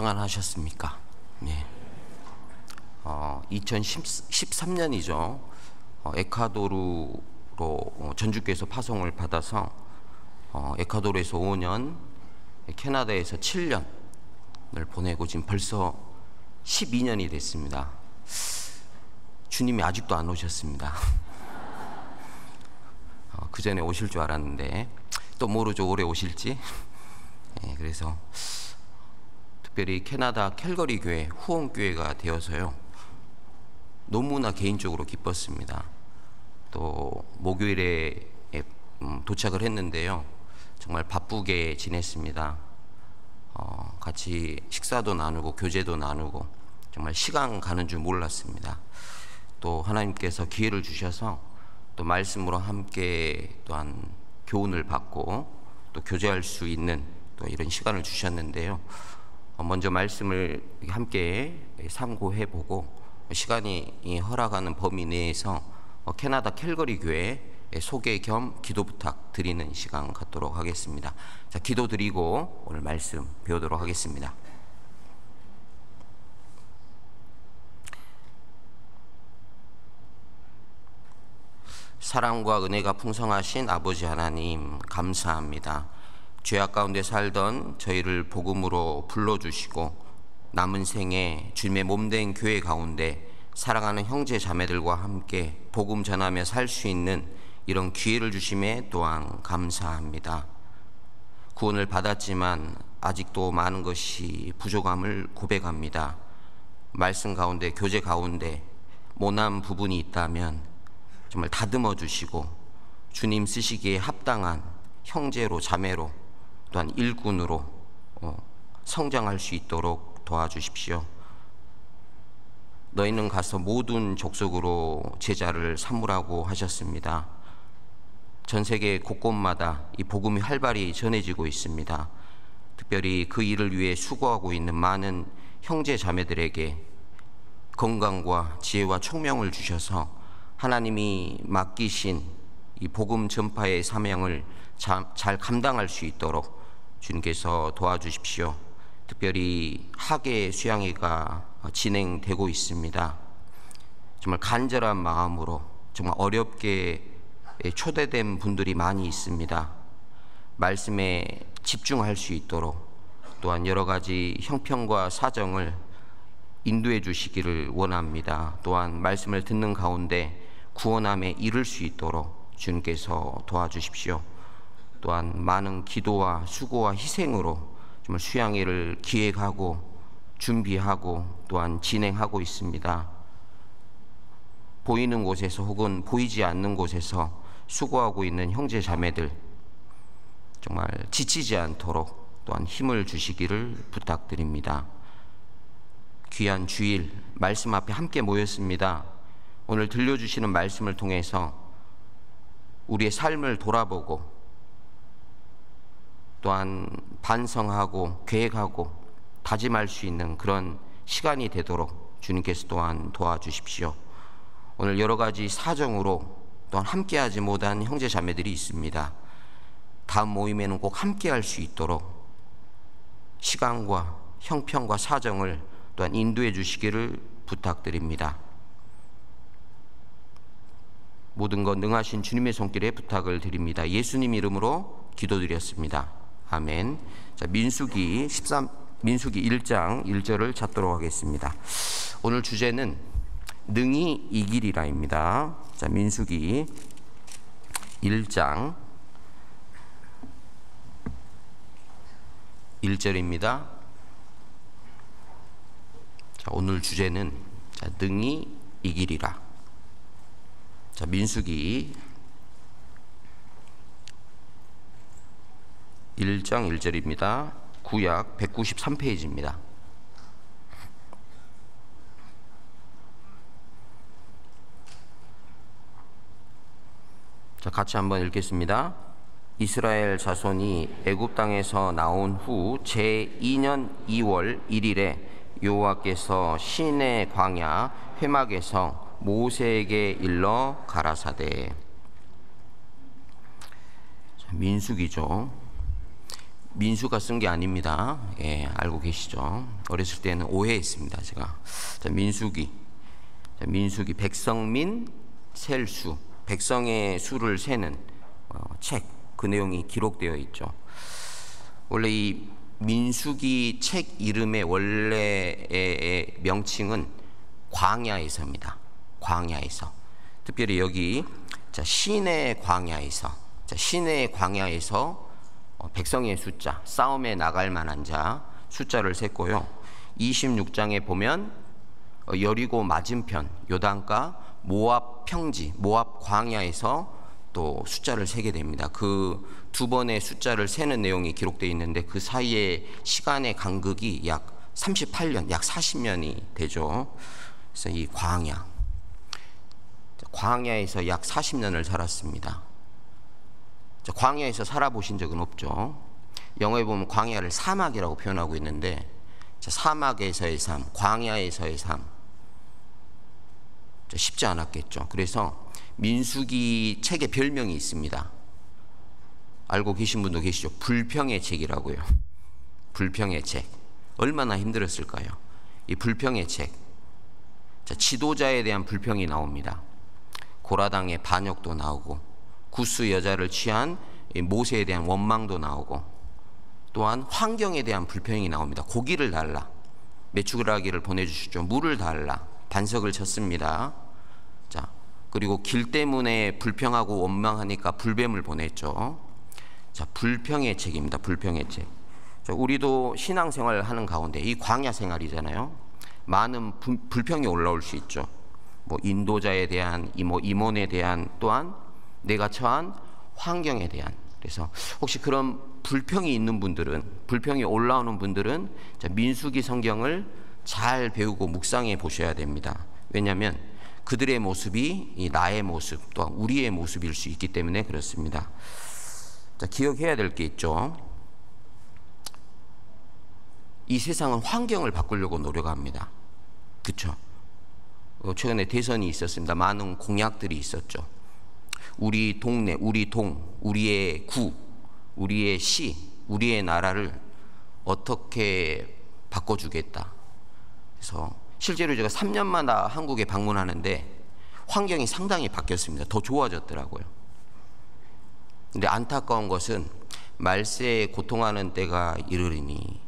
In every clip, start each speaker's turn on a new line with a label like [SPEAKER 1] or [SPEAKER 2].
[SPEAKER 1] 평안하셨습니까? 네. 2013년이죠. 에콰도르로 전주교에서 파송을 받아서 에콰도르에서 5년, 캐나다에서 7년을 보내고 지금 벌써 12년이 됐습니다. 주님이 아직도 안 오셨습니다. 그 전에 오실 줄 알았는데 또 모르죠, 올해 오실지. 네, 그래서 특별히 캐나다 캘거리 교회 후원교회가 되어서요 너무나 개인적으로 기뻤습니다. 또 목요일에 도착을 했는데요 정말 바쁘게 지냈습니다. 같이 식사도 나누고 교제도 나누고 정말 시간 가는 줄 몰랐습니다. 또 하나님께서 기회를 주셔서 또 말씀으로 함께 또한 교훈을 받고 또 교제할 수 있는 또 이런 시간을 주셨는데요. 먼저 말씀을 함께 참고해보고 시간이 허락하는 범위 내에서 캐나다 캘거리 교회 소개 겸 기도 부탁드리는 시간 갖도록 하겠습니다. 자, 기도 드리고 오늘 말씀 배우도록 하겠습니다. 사랑과 은혜가 풍성하신 아버지 하나님 감사합니다. 죄악 가운데 살던 저희를 복음으로 불러주시고 남은 생에 주님의 몸된 교회 가운데 사랑하는 형제 자매들과 함께 복음 전하며 살 수 있는 이런 기회를 주심에 또한 감사합니다. 구원을 받았지만 아직도 많은 것이 부족함을 고백합니다. 말씀 가운데 교제 가운데 모난 부분이 있다면 정말 다듬어 주시고 주님 쓰시기에 합당한 형제로 자매로 또한 일꾼으로 성장할 수 있도록 도와주십시오. 너희는 가서 모든 족속으로 제자를 삼으라고 하셨습니다. 전 세계 곳곳마다 이 복음이 활발히 전해지고 있습니다. 특별히 그 일을 위해 수고하고 있는 많은 형제 자매들에게 건강과 지혜와 총명을 주셔서 하나님이 맡기신 이 복음 전파의 사명을 잘 감당할 수 있도록 주님께서 도와주십시오. 특별히 학예 수양회가 진행되고 있습니다. 정말 간절한 마음으로 정말 어렵게 초대된 분들이 많이 있습니다. 말씀에 집중할 수 있도록 또한 여러 가지 형편과 사정을 인도해 주시기를 원합니다. 또한 말씀을 듣는 가운데 구원함에 이를 수 있도록 주님께서 도와주십시오. 또한 많은 기도와 수고와 희생으로 정말 수양회를 기획하고 준비하고 또한 진행하고 있습니다. 보이는 곳에서 혹은 보이지 않는 곳에서 수고하고 있는 형제 자매들 정말 지치지 않도록 또한 힘을 주시기를 부탁드립니다. 귀한 주일 말씀 앞에 함께 모였습니다. 오늘 들려주시는 말씀을 통해서 우리의 삶을 돌아보고 또한 반성하고 계획하고 다짐할 수 있는 그런 시간이 되도록 주님께서 또한 도와주십시오. 오늘 여러 가지 사정으로 또한 함께하지 못한 형제 자매들이 있습니다. 다음 모임에는 꼭 함께할 수 있도록 시간과 형편과 사정을 또한 인도해 주시기를 부탁드립니다. 모든 것 능하신 주님의 손길에 부탁을 드립니다. 예수님 이름으로 기도드렸습니다. 아멘. 자, 민수기 1장 1절을 찾도록 하겠습니다. 오늘 주제는 능히 이기리라입니다. 자, 민수기 1장 1절입니다. 자, 오늘 주제는 능히 이기리라. 자, 민수기 1장 1절입니다. 구약 193페이지입니다. 자, 같이 한번 읽겠습니다. 이스라엘 자손이 애굽 땅에서 나온 후 제2년 2월 1일에 여호와께서 시내 광야 회막에서 모세에게 일러 가라사대. 민수기죠. 민수가 쓴 게 아닙니다. 예, 알고 계시죠? 어렸을 때는 오해했습니다, 제가. 자, 민수기, 백성민 셀수, 백성의 수를 세는 책, 그 내용이 기록되어 있죠. 원래 이 민수기 책 이름의 원래의 명칭은 광야에서입니다. 광야에서. 특별히 여기 신의 광야에서, 신의 광야에서 백성의 숫자, 싸움에 나갈 만한 자 숫자를 셌고요. 26장에 보면 여리고 맞은편 요단가 모압 평지, 모압 광야에서 또 숫자를 세게 됩니다. 그 두 번의 숫자를 세는 내용이 기록되어 있는데 그 사이에 시간의 간극이 약 38년, 약 40년이 되죠. 그래서 이 광야에서 약 40년을 살았습니다. 광야에서 살아보신 적은 없죠. 영어에 보면 광야를 사막이라고 표현하고 있는데 사막에서의 삶, 광야에서의 삶 쉽지 않았겠죠. 그래서 민수기 책에 별명이 있습니다. 알고 계신 분도 계시죠. 불평의 책이라고요. 불평의 책. 얼마나 힘들었을까요? 이 불평의 책. 지도자에 대한 불평이 나옵니다. 고라당의 반역도 나오고, 구스 여자를 취한 모세에 대한 원망도 나오고, 또한 환경에 대한 불평이 나옵니다. 고기를 달라, 메추라기를 보내주시죠. 물을 달라, 반석을 쳤습니다. 자, 그리고 길 때문에 불평하고 원망하니까 불뱀을 보냈죠. 자, 불평의 책입니다. 불평의 책. 자, 우리도 신앙생활을 하는 가운데 이 광야 생활이잖아요. 많은 불평이 올라올 수 있죠. 뭐 인도자에 대한, 임원에 대한, 또한 내가 처한 환경에 대한. 그래서 혹시 그런 불평이 있는 분들은, 불평이 올라오는 분들은 민수기 성경을 잘 배우고 묵상해 보셔야 됩니다. 왜냐하면 그들의 모습이 나의 모습, 또한 우리의 모습일 수 있기 때문에 그렇습니다. 자, 기억해야 될 게 있죠. 이 세상은 환경을 바꾸려고 노력합니다. 그렇죠? 최근에 대선이 있었습니다. 많은 공약들이 있었죠. 우리 동네, 우리 동, 우리의 구, 우리의 시, 우리의 나라를 어떻게 바꿔주겠다. 그래서 실제로 제가 3년마다 한국에 방문하는데 환경이 상당히 바뀌었습니다. 더 좋아졌더라고요. 근데 안타까운 것은 말세에 고통하는 때가 이르리니,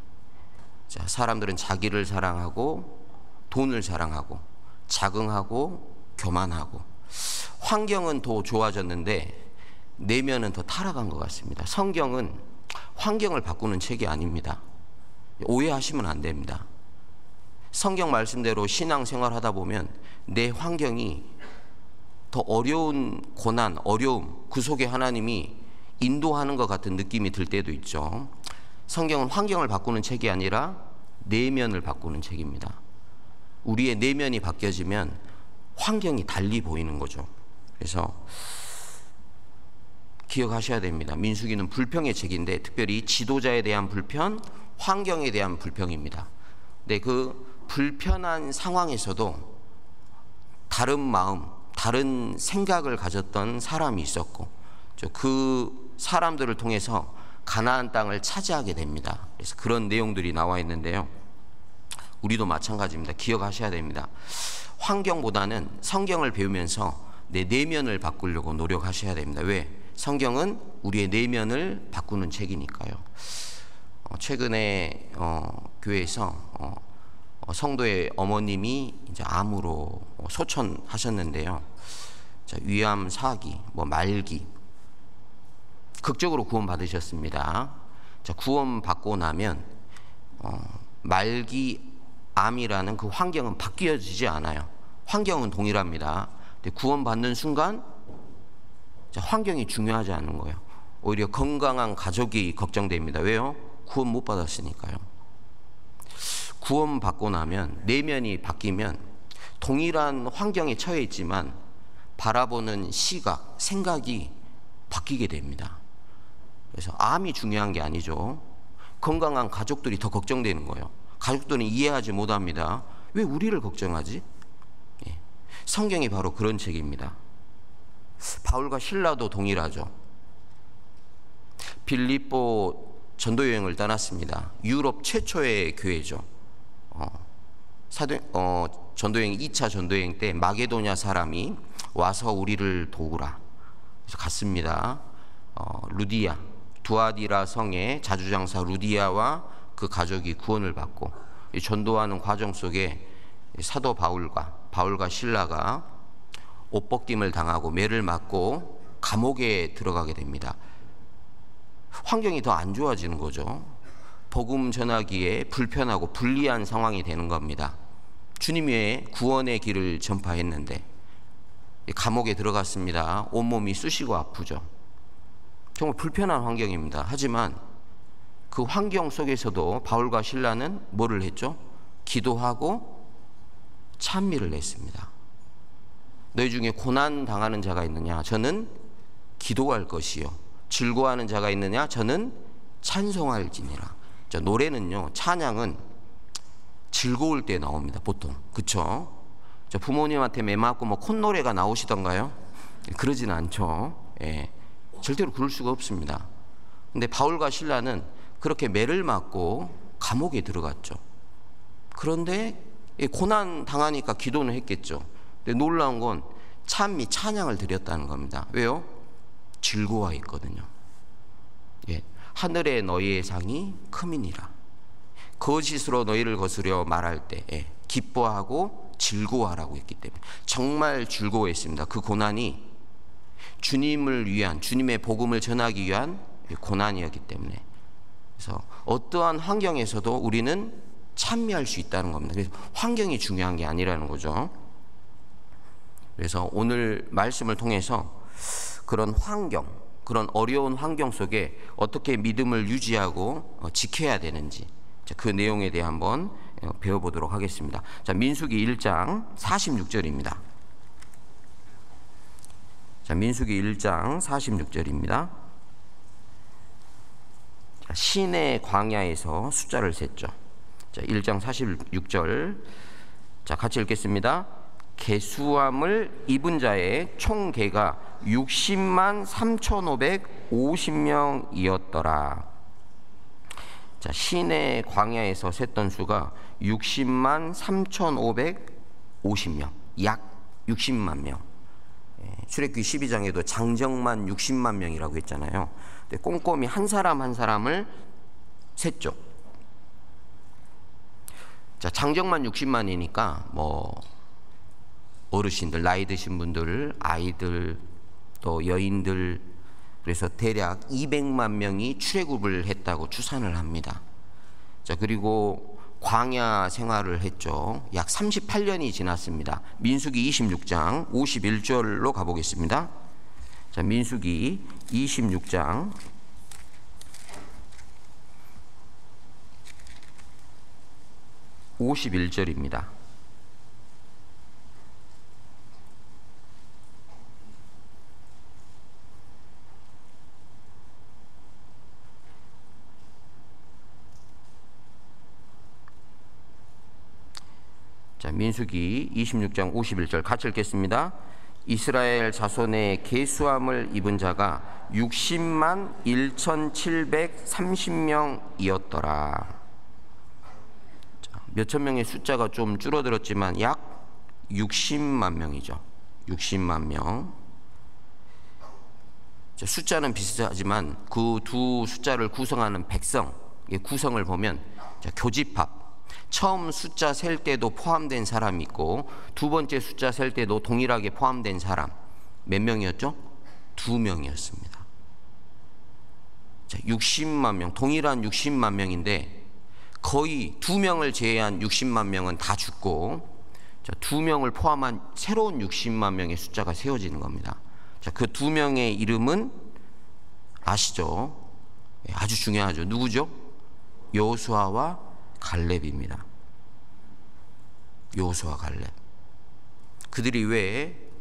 [SPEAKER 1] 자, 사람들은 자기를 사랑하고 돈을 사랑하고 자긍하고 교만하고, 환경은 더 좋아졌는데 내면은 더 타락한 것 같습니다. 성경은 환경을 바꾸는 책이 아닙니다. 오해하시면 안 됩니다. 성경 말씀대로 신앙생활 하다 보면 내 환경이 더 어려운 고난, 어려움, 그 속에 하나님이 인도하는 것 같은 느낌이 들 때도 있죠. 성경은 환경을 바꾸는 책이 아니라 내면을 바꾸는 책입니다. 우리의 내면이 바뀌어지면 환경이 달리 보이는 거죠. 그래서 기억하셔야 됩니다. 민수기는 불평의 책인데 특별히 지도자에 대한 불평, 환경에 대한 불평입니다. 근데 그 불편한 상황에서도 다른 마음, 다른 생각을 가졌던 사람이 있었고, 그 사람들을 통해서 가나안 땅을 차지하게 됩니다. 그래서 그런 내용들이 나와 있는데요. 우리도 마찬가지입니다. 기억하셔야 됩니다. 환경보다는 성경을 배우면서 내 내면을 바꾸려고 노력하셔야 됩니다. 왜? 성경은 우리의 내면을 바꾸는 책이니까요. 최근에 교회에서 성도의 어머님이 이제 암으로 소천하셨는데요. 자, 위암 4기, 말기, 극적으로 구원 받으셨습니다. 자, 구원 받고 나면 말기 암이라는 그 환경은 바뀌어지지 않아요. 환경은 동일합니다. 근데 구원 받는 순간 환경이 중요하지 않은 거예요. 오히려 건강한 가족이 걱정됩니다. 왜요? 구원 못 받았으니까요. 구원 받고 나면 내면이 바뀌면 동일한 환경에 처해 있지만 바라보는 시각, 생각이 바뀌게 됩니다. 그래서 암이 중요한 게 아니죠. 건강한 가족들이 더 걱정되는 거예요. 가족들은 이해하지 못합니다. 왜 우리를 걱정하지? 성경이 바로 그런 책입니다. 바울과 실라도 동일하죠. 빌립보 전도 여행을 떠났습니다. 유럽 최초의 교회죠. 전도 여행 2차 전도 여행 때 마게도냐 사람이 와서 우리를 도우라. 그래서 갔습니다. 루디아, 두아디라 성의 자주장사 루디아와 그 가족이 구원을 받고, 전도하는 과정 속에 사도 바울과 실라가 옷 벗김을 당하고 매를 맞고 감옥에 들어가게 됩니다. 환경이 더 안 좋아지는 거죠. 복음 전하기에 불편하고 불리한 상황이 되는 겁니다. 주님의 구원의 길을 전파했는데 감옥에 들어갔습니다. 온몸이 쑤시고 아프죠. 정말 불편한 환경입니다. 하지만 그 환경 속에서도 바울과 실라는 뭐를 했죠? 기도하고 찬미를 냈습니다. 너희 중에 고난 당하는 자가 있느냐? 저는 기도할 것이요. 즐거워하는 자가 있느냐? 저는 찬송할지니라. 노래는요, 찬양은 즐거울 때 나옵니다. 보통. 그쵸? 부모님한테 매 맞고 뭐 콧노래가 나오시던가요? 그러진 않죠. 예. 절대로 그럴 수가 없습니다. 근데 바울과 실라는 그렇게 매를 맞고 감옥에 들어갔죠. 그런데 고난 당하니까 기도는 했겠죠. 근데 놀라운 건 찬미, 찬양을 드렸다는 겁니다. 왜요? 즐거워했거든요. 예. 하늘에 너희의 상이 크미니라. 거짓으로 너희를 거스려 말할 때 기뻐하고 즐거워하라고 했기 때문에 정말 즐거워했습니다. 그 고난이 주님을 위한, 주님의 복음을 전하기 위한 고난이었기 때문에. 그래서 어떠한 환경에서도 우리는 찬미할 수 있다는 겁니다. 그래서 환경이 중요한 게 아니라는 거죠. 그래서 오늘 말씀을 통해서 그런 환경, 그런 어려운 환경 속에 어떻게 믿음을 유지하고 지켜야 되는지, 그 내용에 대해 한번 배워보도록 하겠습니다. 자, 민수기 1장 46절입니다. 자, 민수기 1장 46절입니다. 자, 시내 광야에서 숫자를 셌죠. 자, 1장 46절. 자, 같이 읽겠습니다. 계수함을 입은 자의 총 계가 60만 3,550명이었더라. 자, 시내 광야에서 셌던 수가 60만 3,550명, 약 60만 명. 출애굽기 12장에도 장정만 60만 명이라고 했잖아요. 근데 꼼꼼히 한 사람 한 사람을 셌죠. 자, 장정만 60만이니까 뭐 어르신들, 나이 드신 분들, 아이들, 또 여인들, 그래서 대략 200만 명이 출애굽을 했다고 추산을 합니다. 자, 그리고 광야 생활을 했죠. 약 38년이 지났습니다. 민수기 26장 51절로 가보겠습니다. 자, 민수기 26장 51절입니다. 자, 민수기 26장 51절 같이 읽겠습니다. 이스라엘 자손의 계수함을 입은 자가 60만 1,730명이었더라. 몇천 명의 숫자가 좀 줄어들었지만 약 60만 명이죠. 60만 명. 자, 숫자는 비슷하지만 그 두 숫자를 구성하는 백성, 구성을 보면 자, 교집합. 처음 숫자 셀 때도 포함된 사람이 있고 두 번째 숫자 셀 때도 동일하게 포함된 사람 몇 명이었죠? 2명이었습니다. 자, 60만 명, 동일한 60만 명인데 거의 2명을 제외한 60만 명은 다 죽고 자, 2명을 포함한 새로운 60만 명의 숫자가 세워지는 겁니다. 자, 그 2명의 이름은 아시죠? 아주 중요하죠. 누구죠? 여호수아와 갈렙입니다. 여호수아, 갈렙. 그들이 왜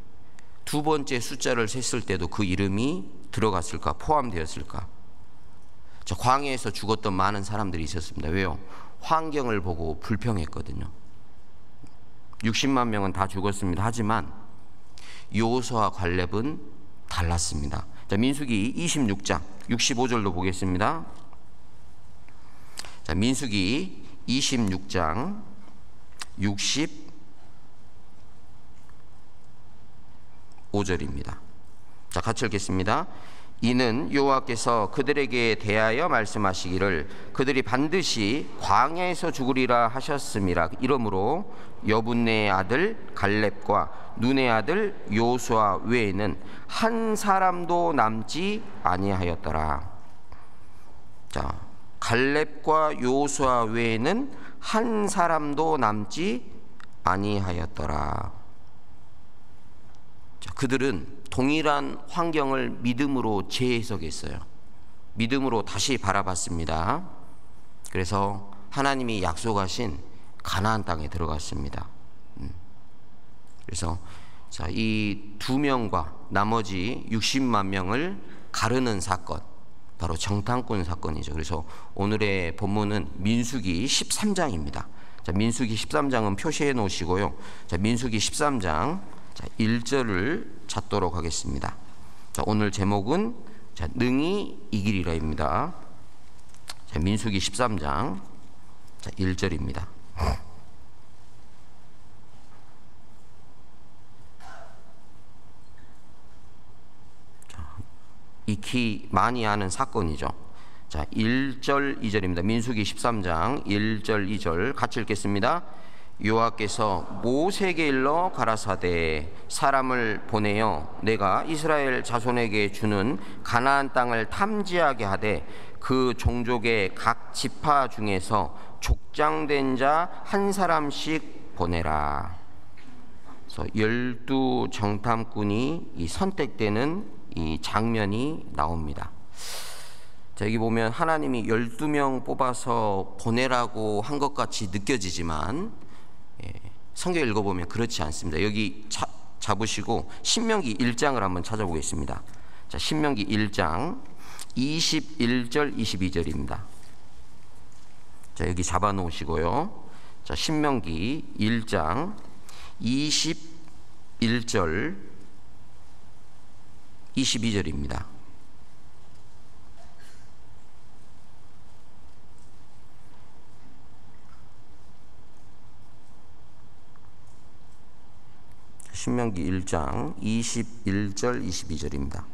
[SPEAKER 1] 두 번째 숫자를 셌을 때도 그 이름이 들어갔을까, 포함되었을까? 저 광야에서 죽었던 많은 사람들이 있었습니다. 왜요? 환경을 보고 불평했거든요. 60만 명은 다 죽었습니다. 하지만 여호수아, 갈렙은 달랐습니다. 자, 민수기 26장 65절로 보겠습니다. 자, 민수기 26장 65절입니다. 자, 같이 읽겠습니다. 이는 여호와께서 그들에게 대하여 말씀하시기를 그들이 반드시 광야에서 죽으리라 하셨음이라. 이러므로 여분네의 아들 갈렙과 눈의 아들 요수아 외에는 한 사람도 남지 아니하였더라. 자, 갈렙과 요수아 외에는 한 사람도 남지 아니하였더라. 자, 그들은 동일한 환경을 믿음으로 재해석했어요. 믿음으로 다시 바라봤습니다. 그래서 하나님이 약속하신 가나안 땅에 들어갔습니다. 그래서 자, 이 두 명과 나머지 60만 명을 가르는 사건, 바로 정탐꾼 사건이죠. 그래서 오늘의 본문은 민수기 13장입니다. 자, 민수기 13장은 표시해 놓으시고요. 자, 민수기 13장 1절을 찾도록 하겠습니다. 자, 오늘 제목은 능히 이기리라입니다. 자, 민수기 13장 1절입니다. 익히 많이 아는 사건이죠. 자, 1절 2절입니다. 민수기 13장 1절 2절 같이 읽겠습니다. 여호와께서 모세에게 일러 가라사대 사람을 보내어 내가 이스라엘 자손에게 주는 가나안 땅을 탐지하게 하되 그 종족의 각 지파 중에서 족장된 자 한 사람씩 보내라. 그래서 12 정탐꾼이 이 선택되는 이 장면이 나옵니다. 자, 여기 보면 하나님이 12명 뽑아서 보내라고 한 것 같이 느껴지지만 성경 읽어보면 그렇지 않습니다. 여기 잡으시고 신명기 1장을 한번 찾아보겠습니다. 자, 신명기 1장 21절 22절입니다. 자, 여기 잡아놓으시고요. 자, 신명기 1장 21절 22절입니다. 신명기 1장 21절 22절입니다.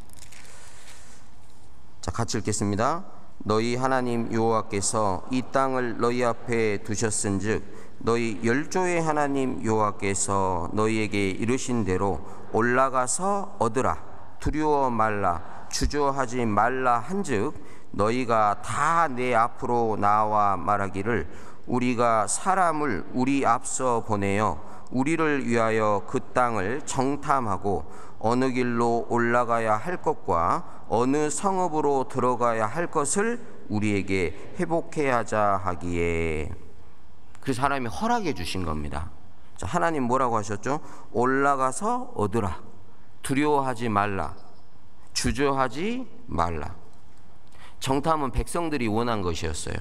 [SPEAKER 1] 자, 같이 읽겠습니다. 너희 하나님 여호와께서 이 땅을 너희 앞에 두셨은즉 너희 열조의 하나님 여호와께서 너희에게 이르신 대로 올라가서 얻으라. 두려워 말라. 주저하지 말라 한즉 너희가 다 내 앞으로 나와 말하기를 우리가 사람을 우리 앞서 보내어 우리를 위하여 그 땅을 정탐하고 어느 길로 올라가야 할 것과 어느 성읍으로 들어가야 할 것을 우리에게 회복해 하자 하기에. 그 사람이 허락해 주신 겁니다. 자, 하나님 뭐라고 하셨죠? 올라가서 얻으라. 두려워하지 말라. 주저하지 말라. 정탐은 백성들이 원한 것이었어요.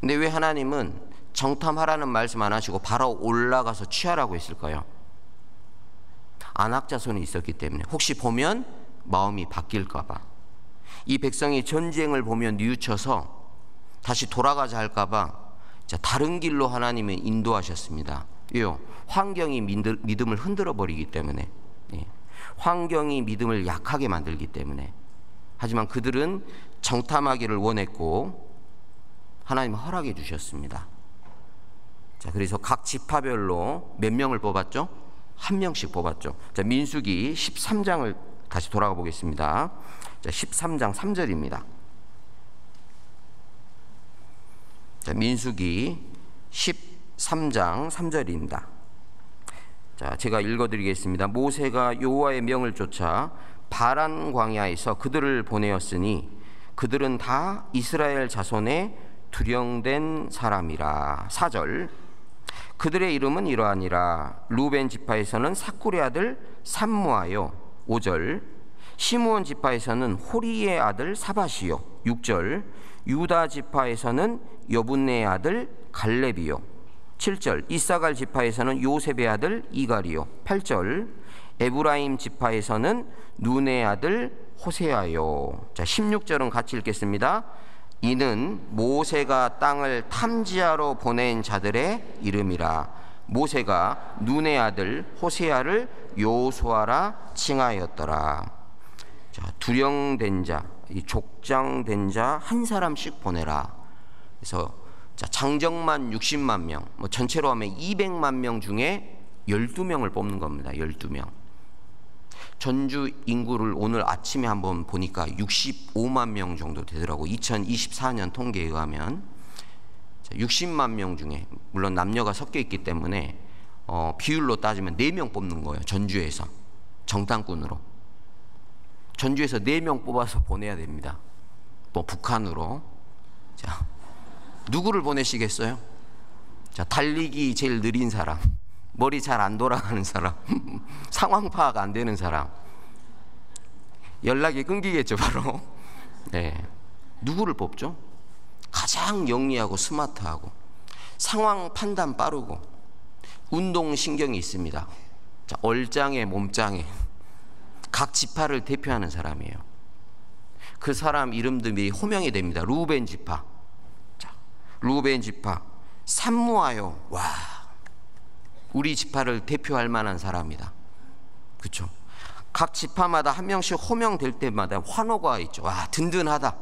[SPEAKER 1] 근데 왜 하나님은 정탐하라는 말씀 안 하시고 바로 올라가서 취하라고 했을까요? 안악자손이 있었기 때문에 혹시 보면 마음이 바뀔까 봐. 이 백성이 전쟁을 보면 뉘우쳐서 다시 돌아가자 할까 봐 다른 길로 하나님은 인도하셨습니다. 왜요? 환경이 믿음을 흔들어 버리기 때문에. 환경이 믿음을 약하게 만들기 때문에. 하지만 그들은 정탐하기를 원했고 하나님은 허락해 주셨습니다. 자, 그래서 각 지파별로 몇 명을 뽑았죠? 한 명씩 뽑았죠. 자, 민수기 13장을 다시 돌아가 보겠습니다. 자, 13장 3절입니다. 자, 민수기 13장 3절입니다. 자, 제가 읽어드리겠습니다. 모세가 여호와의 명을 쫓아 바란 광야에서 그들을 보내었으니 그들은 다 이스라엘 자손의 두령된 사람이라. 4절 그들의 이름은 이러하니라. 루벤 지파에서는 사쿨의 아들 삼무아요. 5절 시므온 지파에서는 호리의 아들 사밧이요. 6절 유다 지파에서는 여분네의 아들 갈렙이요. 7절 이사갈 지파에서는 요셉의 아들 이갈이요. 8절 에브라임 지파에서는 눈의 아들 호세아요. 자, 16절은 같이 읽겠습니다. 이는 모세가 땅을 탐지하러 보낸 자들의 이름이라. 모세가 눈의 아들 호세아를 여호수아라 칭하였더라. 자, 두령된 자, 이 족장된 자 한 사람씩 보내라. 그래서 자, 장정만 60만 명, 뭐 전체로 하면 200만 명 중에 12명을 뽑는 겁니다. 12명. 전주 인구를 오늘 아침에 한번 보니까 65만 명 정도 되더라고. 2024년 통계에 의하면 60만 명 중에, 물론 남녀가 섞여 있기 때문에 비율로 따지면 4명 뽑는 거예요. 전주에서 정탐꾼으로 전주에서 4명 뽑아서 보내야 됩니다. 또 북한으로. 자, 누구를 보내시겠어요? 자, 달리기 제일 느린 사람, 머리 잘 안 돌아가는 사람, 상황 파악 안 되는 사람, 연락이 끊기겠죠 바로. 네, 누구를 뽑죠? 가장 영리하고 스마트하고 상황 판단 빠르고 운동신경이 있습니다. 자, 얼짱에 몸짱에 각 지파를 대표하는 사람이에요. 그 사람 이름들이 호명이 됩니다. 루벤 지파. 자, 루벤 지파 삼무하여. 와, 우리 지파를 대표할 만한 사람이다. 그렇죠? 각 지파마다 한 명씩 호명될 때마다 환호가 있죠. 와, 든든하다.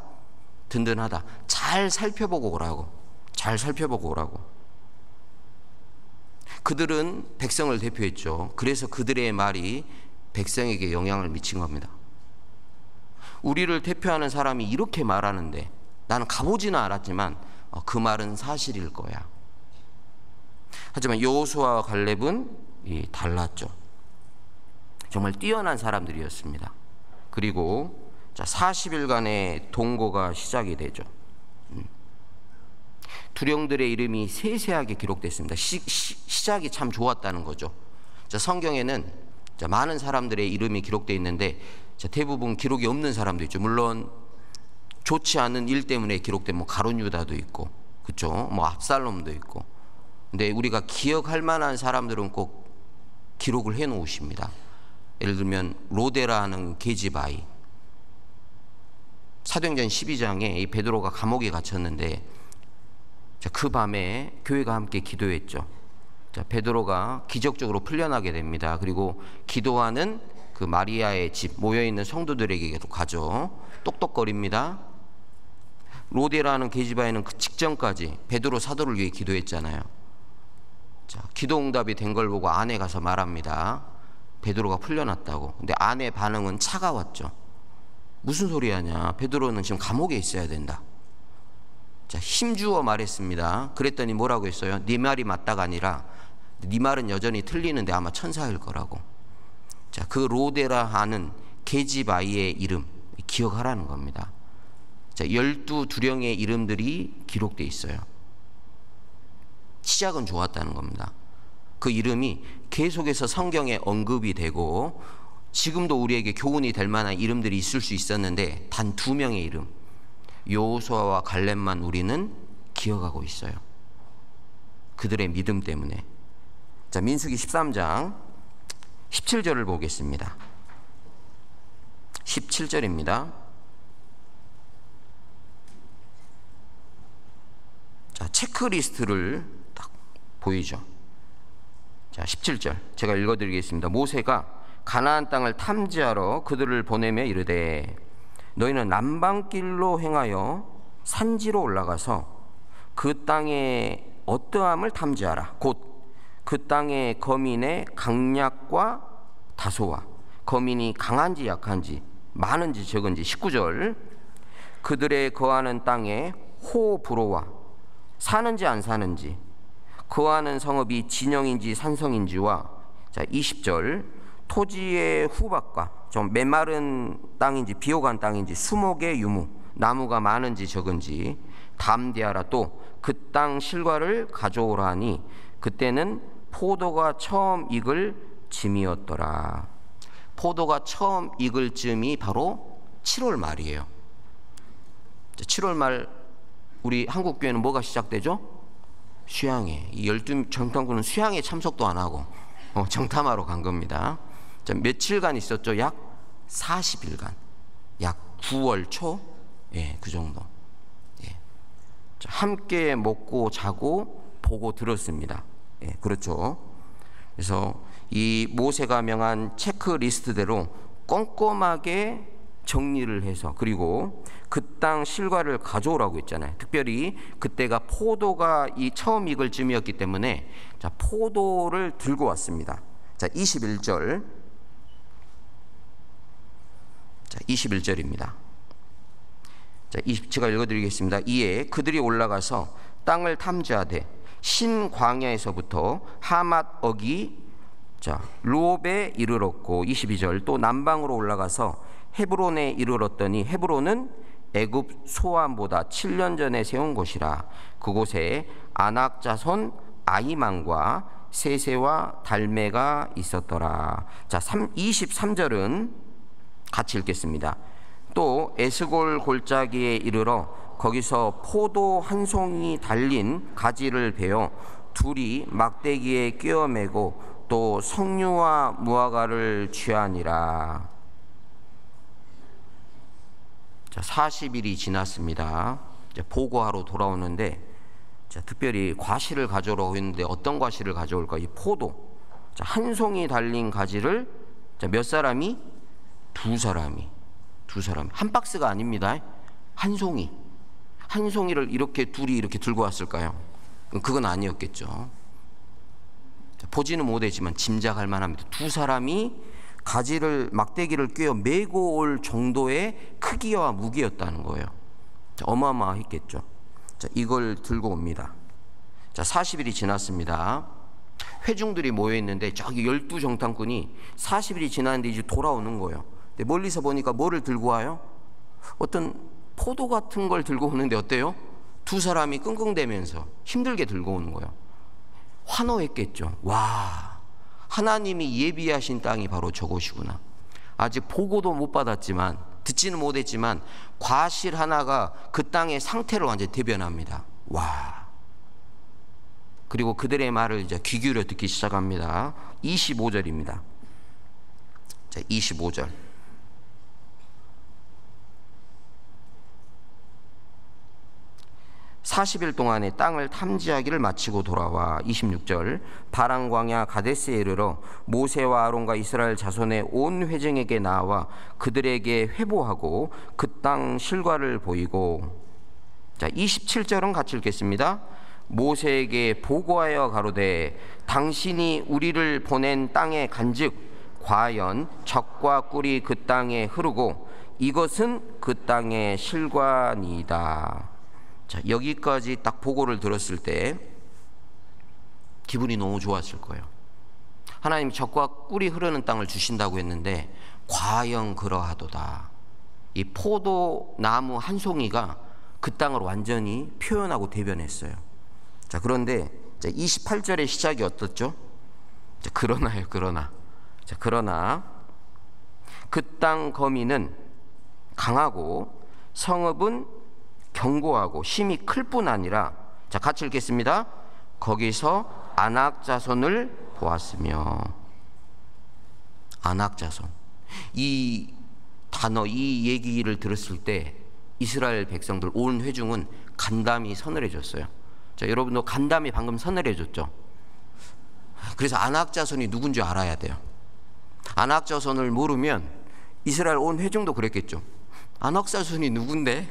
[SPEAKER 1] 든든하다. 잘 살펴보고 오라고. 잘 살펴보고 오라고. 그들은 백성을 대표했죠. 그래서 그들의 말이 백성에게 영향을 미친 겁니다. 우리를 대표하는 사람이 이렇게 말하는데 나는 가보지는 않았지만 그 말은 사실일 거야. 하지만 여호수아와 갈렙은 달랐죠. 정말 뛰어난 사람들이었습니다. 그리고 자, 40일간의 동거가 시작이 되죠. 두령들의 이름이 세세하게 기록됐습니다. 시작이 참 좋았다는 거죠. 자, 성경에는 자, 많은 사람들의 이름이 기록되어 있는데 자, 대부분 기록이 없는 사람도 있죠. 물론 좋지 않은 일 때문에 기록된 뭐 가룟 유다도 있고, 그렇죠? 뭐 압살롬도 있고. 근데 우리가 기억할 만한 사람들은 꼭 기록을 해 놓으십니다. 예를 들면 로데라는 계집아이. 사도행전 12장에 이 베드로가 감옥에 갇혔는데 자, 그 밤에 교회가 함께 기도했죠. 자, 베드로가 기적적으로 풀려나게 됩니다. 그리고 기도하는 그 마리아의 집 모여있는 성도들에게도 가죠. 똑똑거립니다. 로데라는 계집아이는 그 직전까지 베드로 사도를 위해 기도했잖아요. 자, 기도 응답이 된 걸 보고 아내 가서 말합니다. 베드로가 풀려났다고. 근데 아내 반응은 차가웠죠. 무슨 소리 하냐. 베드로는 지금 감옥에 있어야 된다. 자, 힘주어 말했습니다. 그랬더니 뭐라고 했어요? 네 말이 맞다가 아니라 네 말은 여전히 틀리는데 아마 천사일 거라고. 자, 그 로데라 하는 계집 아이의 이름 기억하라는 겁니다. 자, 12 두령의 이름들이 기록되어 있어요. 시작은 좋았다는 겁니다. 그 이름이 계속해서 성경에 언급이 되고 지금도 우리에게 교훈이 될 만한 이름들이 있을 수 있었는데 단 2명의 이름, 여호수아와 갈렙만 우리는 기억하고 있어요. 그들의 믿음 때문에. 자, 민수기 13장 17절을 보겠습니다. 17절입니다. 자, 체크리스트를 딱 보이죠. 자, 17절 제가 읽어드리겠습니다. 모세가 가나안 땅을 탐지하러 그들을 보내며 이르되 너희는 남방길로 행하여 산지로 올라가서 그 땅의 어떠함을 탐지하라. 곧 그 땅의 거민의 강약과 다소와 거민이 강한지 약한지 많은지 적은지. 19절 그들의 거하는 땅에 호불호와 사는지 안 사는지 거하는 성읍이 진영인지 산성인지와. 자, 20절 토지의 후박과 좀 메마른 땅인지 비옥한 땅인지 수목의 유무 나무가 많은지 적은지 담대하라. 또 그 땅 실과를 가져오라 하니 그때는 포도가 처음 익을 즈음이었더라. 포도가 처음 익을 즈음이 바로 7월 말이에요. 7월 말 우리 한국교회는 뭐가 시작되죠? 수양회. 이 12 정탐꾼은 수양회 참석도 안 하고 정탐하러 간 겁니다. 자, 며칠간 있었죠? 약 40일간. 약 9월 초? 예, 그 정도. 예. 함께 먹고 자고 보고 들었습니다. 예, 그렇죠. 그래서 이 모세가 명한 체크리스트대로 꼼꼼하게 정리를 해서, 그리고 그 땅 실과를 가져오라고 했잖아요. 특별히 그때가 포도가 처음 익을 쯤이었기 때문에 자, 포도를 들고 왔습니다. 자, 21절. 자, 21절입니다. 자, 제가 읽어드리겠습니다. 이에 그들이 올라가서 땅을 탐지하되 신광야에서부터 하맛 어기 루옵에 이르렀고, 22절, 또 남방으로 올라가서 헤브론에 이르렀더니 헤브론은 애굽 소암보다 7년 전에 세운 곳이라. 그곳에 아낙 자손 아히만과 세세와 달메가 있었더라. 자, 23절은 같이 읽겠습니다. 또 에스골 골짜기에 이르러 거기서 포도 한 송이 달린 가지를 베어 둘이 막대기에 끼워 매고 또 석류와 무화과를 취하니라. 자, 40일이 지났습니다. 이제 보고하러 돌아오는데, 자, 특별히 과실을 가져오라고 했는데 어떤 과실을 가져올까? 이 포도. 자, 한 송이 달린 가지를 자, 몇 사람이? 두 사람이. 한 박스가 아닙니다. 한 송이. 한 송이를 이렇게 둘이 이렇게 들고 왔을까요? 그건 아니었겠죠. 보지는 못했지만 짐작할 만합니다. 두 사람이 가지를 막대기를 꿰어 메고 올 정도의 크기와 무게였다는 거예요. 자, 어마어마했겠죠. 자, 이걸 들고 옵니다. 자, 40일이 지났습니다. 회중들이 모여 있는데 저기 12정탐꾼이 40일이 지났는데 이제 돌아오는 거예요. 근데 멀리서 보니까 뭐를 들고 와요? 어떤 포도 같은 걸 들고 오는데 어때요? 두 사람이 끙끙대면서 힘들게 들고 오는 거예요. 환호했겠죠. 와, 하나님이 예비하신 땅이 바로 저곳이구나. 아직 보고도 못 받았지만, 듣지는 못했지만 과실 하나가 그 땅의 상태를 완전히 대변합니다. 와. 그리고 그들의 말을 이제 귀 기울여 듣기 시작합니다. 25절입니다. 자, 25절. (40일) 동안에 땅을 탐지하기를 마치고 돌아와 26절 바란 광야 가데스에 이르러 모세와 아론과 이스라엘 자손의 온 회중에게 나와 그들에게 회보하고 그 땅 실과를 보이고. 자, 27절은 같이 읽겠습니다. 모세에게 보고하여 가로되 당신이 우리를 보낸 땅에 간즉 과연 젖과 꿀이 그 땅에 흐르고 이것은 그 땅의 실과니이다. 자, 여기까지 딱 보고를 들었을 때 기분이 너무 좋았을 거예요. 하나님이 젖과 꿀이 흐르는 땅을 주신다고 했는데 과연 그러하도다. 이 포도나무 한 송이가 그 땅을 완전히 표현하고 대변했어요. 자, 그런데 28절의 시작이 어떻죠? 자, 그러나요, 그러나. 자, 그러나 그 땅 거민은 강하고 성읍은 견고하고 힘이 클 뿐 아니라, 자, 같이 읽겠습니다. 거기서 아낙 자손을 보았으며. 아낙 자손. 이 단어, 이 얘기를 들었을 때 이스라엘 백성들 온 회중은 간담이 서늘해졌어요. 자, 여러분도 간담이 방금 서늘해졌죠. 그래서 아낙 자손이 누군지 알아야 돼요. 아낙 자손을 모르면 이스라엘 온 회중도 그랬겠죠. 아낙 자손이 누군데?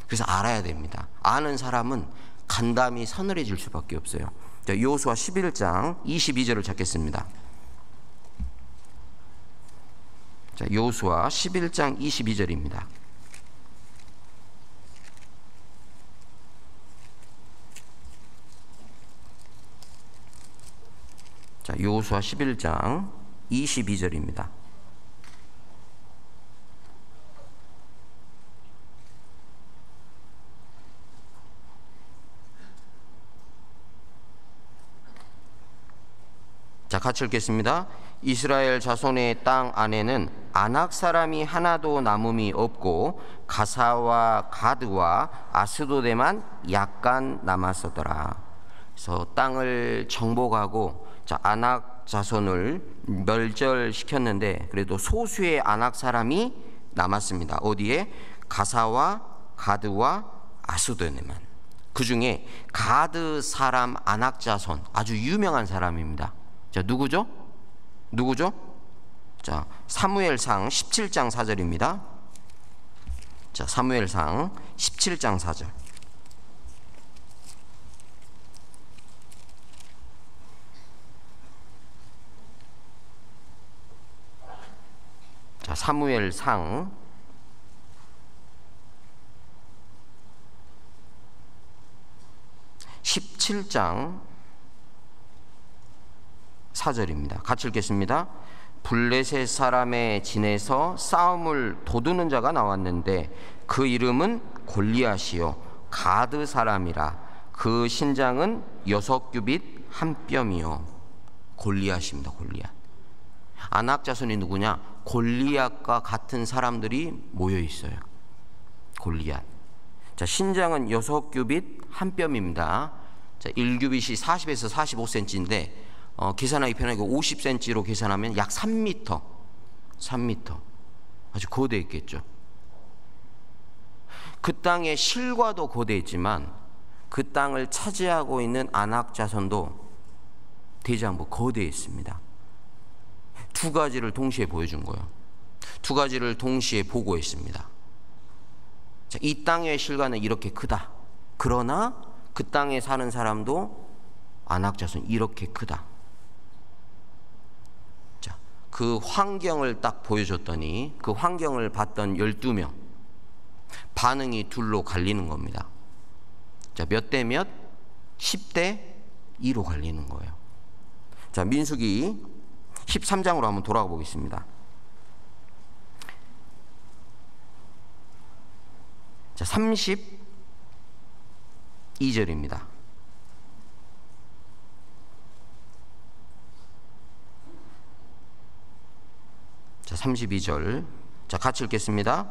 [SPEAKER 1] 그래서 알아야 됩니다. 아는 사람은 간담이 서늘해질 수밖에 없어요. 자, 여호수아 11장 22절을 찾겠습니다. 자, 여호수아 11장 22절입니다. 자, 여호수아 11장 22절입니다. 자, 같이 읽겠습니다. 이스라엘 자손의 땅 안에는 아낙 사람이 하나도 남음이 없고 가사와 가드와 아스도데만 약간 남았었더라. 그래서 땅을 정복하고, 자, 아낙 자손을 멸절시켰는데 그래도 소수의 아낙 사람이 남았습니다. 어디에? 가사와 가드와 아스도네만. 그 중에 가드 사람 안악자손, 아주 유명한 사람입니다. 자, 누구죠? 자, 사무엘상 17장 4절입니다. 자, 사무엘상 17장 4절. 자, 사무엘상 17장 4절입니다. 같이 읽겠습니다. 블레셋 사람의 진에서 싸움을 도두는 자가 나왔는데 그 이름은 골리앗이요 가드 사람이라. 그 신장은 6규빗 한 뼘이요. 골리앗입니다. 골리앗. 아낙 자손이 누구냐? 골리앗과 같은 사람들이 모여 있어요. 골리앗. 자, 신장은 6규빗 한 뼘입니다. 자, 1규빗이 40에서 45cm인데 계산하기 편하게 50cm로 계산하면 약 3m. 아주 거대했겠죠. 그 땅의 실과도 거대했지만 그 땅을 차지하고 있는 아낙 자손도 대장부 거대했습니다. 두 가지를 동시에 보여준 거예요. 두 가지를 동시에 보고했습니다. 자, 이 땅의 실과는 이렇게 크다. 그러나 그 땅에 사는 사람도 아낙 자손 이렇게 크다. 자, 그 환경을 딱 보여줬더니 그 환경을 봤던 12명 반응이 둘로 갈리는 겁니다. 자, 몇 대 몇? 10대 2로 갈리는 거예요. 자, 민수기 13장으로 한번 돌아가 보겠습니다. 자, 32절입니다. 자, 32절. 자, 같이 읽겠습니다.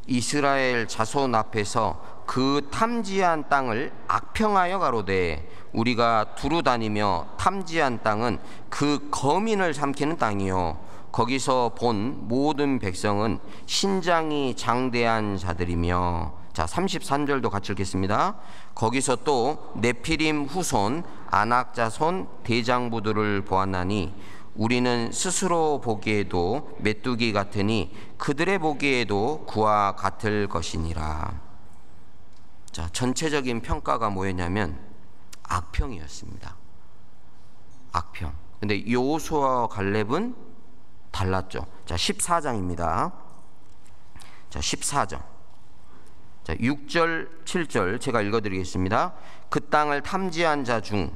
[SPEAKER 1] 이스라엘 자손 앞에서 그 탐지한 땅을 악평하여 가로되 우리가 두루 다니며 탐지한 땅은 그 거민을 삼키는 땅이요 거기서 본 모든 백성은 신장이 장대한 자들이며. 자, 33절도 같이 읽겠습니다. 거기서 또 네피림 후손 아낙 자손 대장부들을 보았나니 우리는 스스로 보기에도 메뚜기 같으니 그들의 보기에도 그와 같을 것이니라. 자, 전체적인 평가가 뭐였냐면 악평이었습니다. 악평. 근데 여호수아와 갈렙은 달랐죠. 자, 14장입니다. 자, 14장. 자, 6절, 7절 제가 읽어드리겠습니다. 그 땅을 탐지한 자 중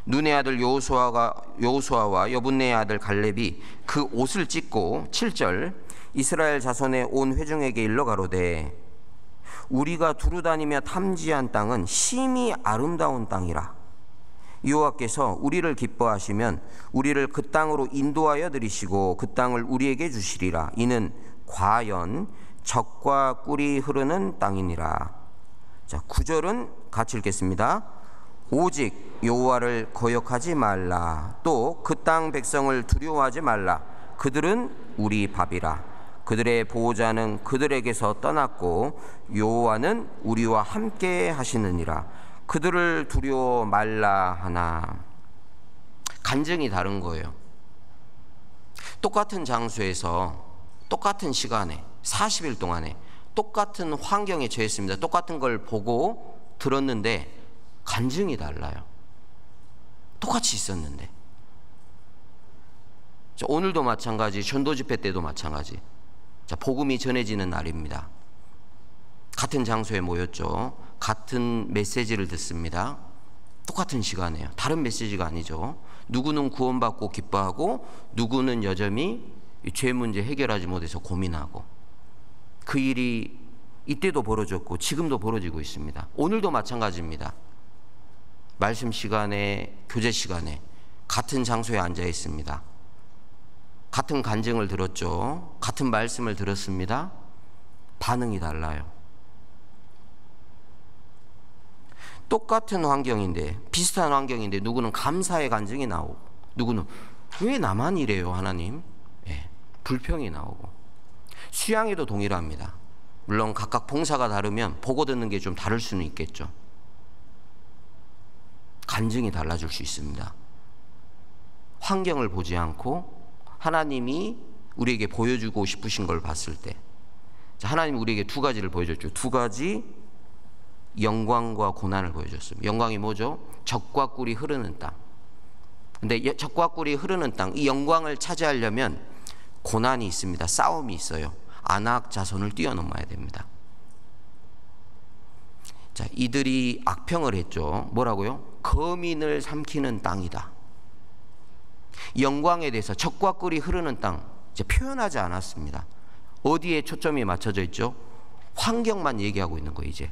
[SPEAKER 1] 눈의 아들 여호수아와 여분네의 아들 갈렙이 그 옷을 찢고 7절 이스라엘 자손의 온 회중에게 일러 가로되 우리가 두루 다니며 탐지한 땅은 심히 아름다운 땅이라. 여호와께서 우리를 기뻐하시면 우리를 그 땅으로 인도하여 들이시고 그 땅을 우리에게 주시리라. 이는 과연 젖과 꿀이 흐르는 땅이니라. 자, 9절은 같이 읽겠습니다. 오직 여호와를 거역하지 말라. 또 그 땅 백성을 두려워하지 말라. 그들은 우리 밥이라. 그들의 보호자는 그들에게서 떠났고 여호와는 우리와 함께 하시느니라. 그들을 두려워 말라 하나. 간증이 다른 거예요. 똑같은 장소에서 똑같은 시간에 40일 동안에 똑같은 환경에 처했습니다. 똑같은 걸 보고 들었는데 간증이 달라요. 똑같이 있었는데. 자, 오늘도 마찬가지, 전도 집회 때도 마찬가지. 자, 복음이 전해지는 날입니다. 같은 장소에 모였죠. 같은 메시지를 듣습니다. 똑같은 시간이에요. 다른 메시지가 아니죠. 누구는 구원받고 기뻐하고 누구는 여전히 죄 문제 해결하지 못해서 고민하고. 그 일이 이때도 벌어졌고 지금도 벌어지고 있습니다. 오늘도 마찬가지입니다. 말씀 시간에, 교제 시간에 같은 장소에 앉아 있습니다. 같은 간증을 들었죠. 같은 말씀을 들었습니다. 반응이 달라요. 똑같은 환경인데, 비슷한 환경인데 누구는 감사의 간증이 나오고 누구는 왜 나만 이래요 하나님? 예, 불평이 나오고. 수양에도 동일합니다. 물론 각각 봉사가 다르면 보고 듣는 게 좀 다를 수는 있겠죠. 간증이 달라질 수 있습니다. 환경을 보지 않고 하나님이 우리에게 보여주고 싶으신 걸 봤을 때, 하나님이 우리에게 두 가지를 보여줬죠. 두 가지 영광과 고난을 보여줬습니다. 영광이 뭐죠? 젖과 꿀이 흐르는 땅. 근데 젖과 꿀이 흐르는 땅, 이 영광을 차지하려면 고난이 있습니다. 싸움이 있어요. 안악 자손을 뛰어넘어야 됩니다. 자, 이들이 악평을 했죠. 뭐라고요? 거민을 삼키는 땅이다. 영광에 대해서 젖과 꿀이 흐르는 땅 이제 표현하지 않았습니다. 어디에 초점이 맞춰져 있죠? 환경만 얘기하고 있는 거예요, 이제.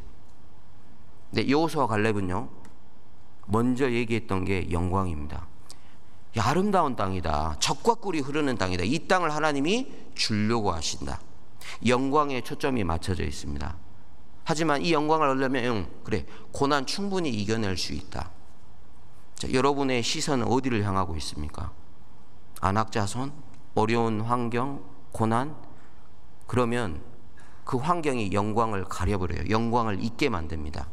[SPEAKER 1] 근데 여호수아와 갈렙은요, 먼저 얘기했던 게 영광입니다. 야, 아름다운 땅이다. 젖과 꿀이 흐르는 땅이다. 이 땅을 하나님이 주려고 하신다. 영광에 초점이 맞춰져 있습니다. 하지만 이 영광을 얻으려면 그래, 고난 충분히 이겨낼 수 있다. 자, 여러분의 시선은 어디를 향하고 있습니까? 안악자손, 어려운 환경, 고난. 그러면 그 환경이 영광을 가려버려요. 영광을 잊게 만듭니다.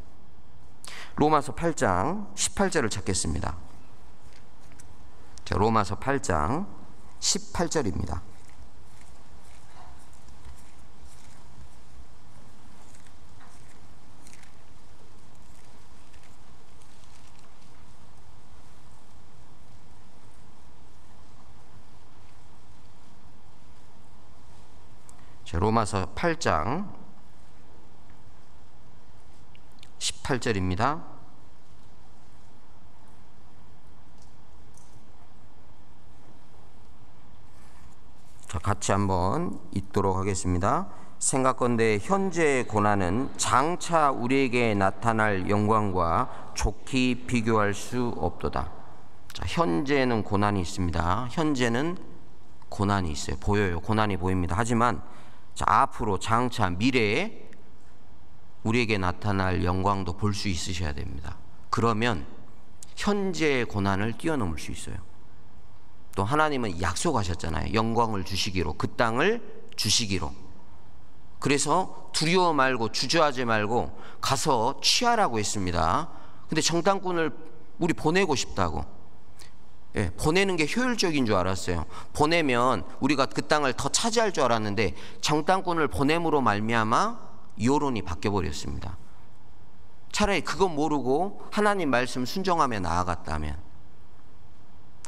[SPEAKER 1] 로마서 8장 18절을 찾겠습니다. 자, 로마서 8장 18절입니다. 자, 로마서 8장 18절입니다. 자, 같이 한번 읽도록 하겠습니다. 생각건대 현재의 고난은 장차 우리에게 나타날 영광과 좋게 비교할 수 없도다. 자, 현재는 고난이 있습니다. 현재는 고난이 있어요. 보여요. 고난이 보입니다. 하지만 자, 앞으로 장차 미래에 우리에게 나타날 영광도 볼 수 있으셔야 됩니다. 그러면 현재의 고난을 뛰어넘을 수 있어요. 또 하나님은 약속하셨잖아요. 영광을 주시기로, 그 땅을 주시기로. 그래서 두려워 말고 주저하지 말고 가서 취하라고 했습니다. 근데 정탐꾼을 우리 보내고 싶다고. 예, 보내는 게 효율적인 줄 알았어요. 보내면 우리가 그 땅을 더 차지할 줄 알았는데 정탐꾼을 보냄으로 말미암아 여론이 바뀌어버렸습니다. 차라리 그거 모르고 하나님 말씀 순종하며 나아갔다면,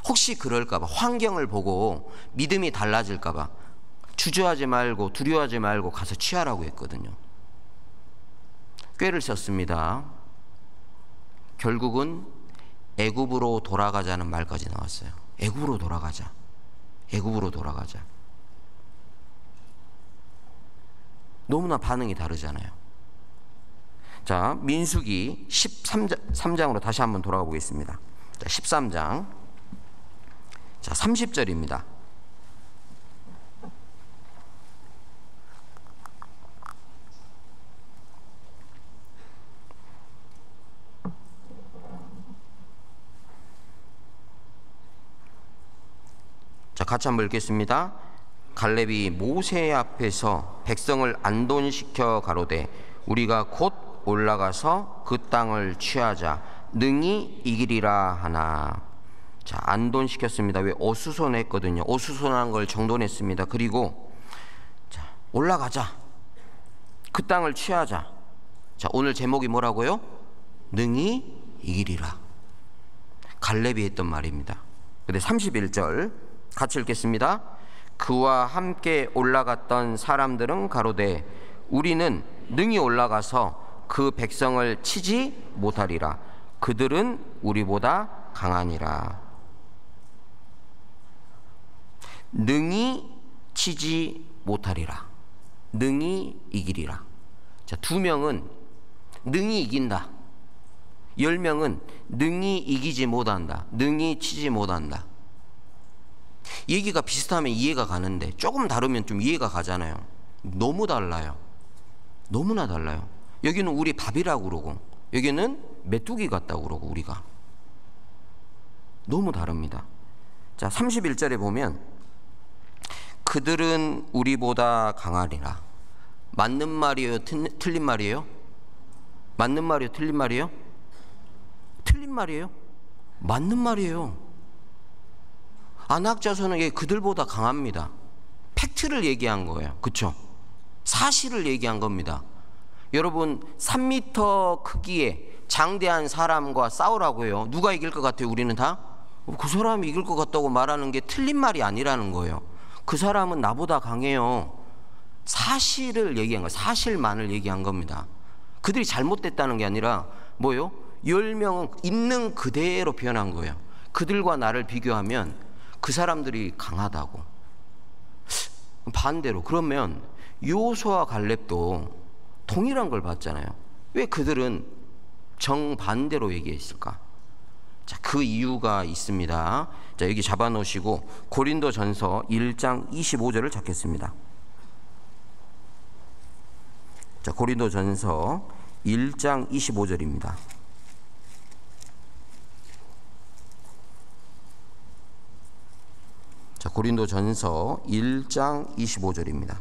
[SPEAKER 1] 혹시 그럴까봐, 환경을 보고 믿음이 달라질까봐 주저하지 말고 두려워하지 말고 가서 취하라고 했거든요. 꾀를 썼습니다. 결국은 애굽으로 돌아가자는 말까지 나왔어요. 애굽으로 돌아가자. 애굽으로 돌아가자. 너무나 반응이 다르잖아요. 자, 민수기 13장으로 다시 한번 돌아가 보겠습니다. 자, 13장. 자, 30절입니다. 자, 같이 한번 읽겠습니다. 갈렙이 모세 앞에서 백성을 안돈시켜 가로되 우리가 곧 올라가서 그 땅을 취하자 능히 이기리라 하나. 자, 안돈시켰습니다. 왜? 어수선했거든요. 어수선한 걸 정돈했습니다. 그리고 자, 올라가자. 그 땅을 취하자. 자, 오늘 제목이 뭐라고요? 능히 이기리라. 갈렙이 했던 말입니다. 근데 31절 같이 읽겠습니다. 그와 함께 올라갔던 사람들은 가로되 우리는 능히 올라가서 그 백성을 치지 못하리라. 그들은 우리보다 강하니라. 능히 치지 못하리라. 능히 이기리라. 자, 2명은 능히 이긴다. 10명은 능히 이기지 못한다. 능히 치지 못한다. 얘기가 비슷하면 이해가 가는데 조금 다르면 좀 이해가 가잖아요. 너무 달라요. 너무나 달라요. 여기는 우리 밥이라고 그러고 여기는 메뚜기 같다고 그러고 우리가 너무 다릅니다. 자, 31절에 보면 그들은 우리보다 강하리라. 맞는 말이에요? 틀린 말이에요? 맞는 말이에요? 틀린 말이에요? 틀린 말이에요? 맞는 말이에요. 안학자서는 그들보다 강합니다. 팩트를 얘기한 거예요. 그렇죠? 사실을 얘기한 겁니다. 여러분 3m 크기의 장대한 사람과 싸우라고요. 누가 이길 것 같아요? 우리는 다? 그 사람이 이길 것 같다고 말하는 게 틀린 말이 아니라는 거예요. 그 사람은 나보다 강해요. 사실을 얘기한 거예요. 사실만을 얘기한 겁니다. 그들이 잘못됐다는 게 아니라 뭐요? 10명은 있는 그대로 표현한 거예요. 그들과 나를 비교하면 그 사람들이 강하다고. 반대로 그러면 여호수아와 갈렙도 동일한 걸 봤잖아요. 왜 그들은 정반대로 얘기했을까? 자, 그 이유가 있습니다. 자, 여기 잡아놓으시고 고린도전서 1장 25절을 찾겠습니다. 자, 고린도전서 1장 25절입니다. 자, 고린도전서 1장 25절입니다.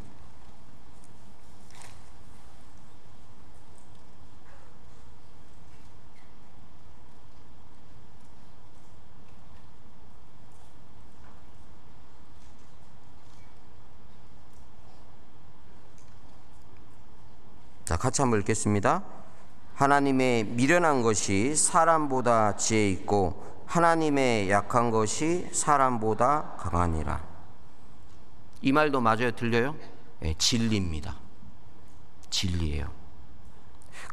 [SPEAKER 1] 자, 같이 한번 읽겠습니다. 하나님의 미련한 것이 사람보다 지혜 있고 하나님의 약한 것이 사람보다 강하니라. 이 말도 맞아요? 틀려요? 네, 진리입니다. 진리예요.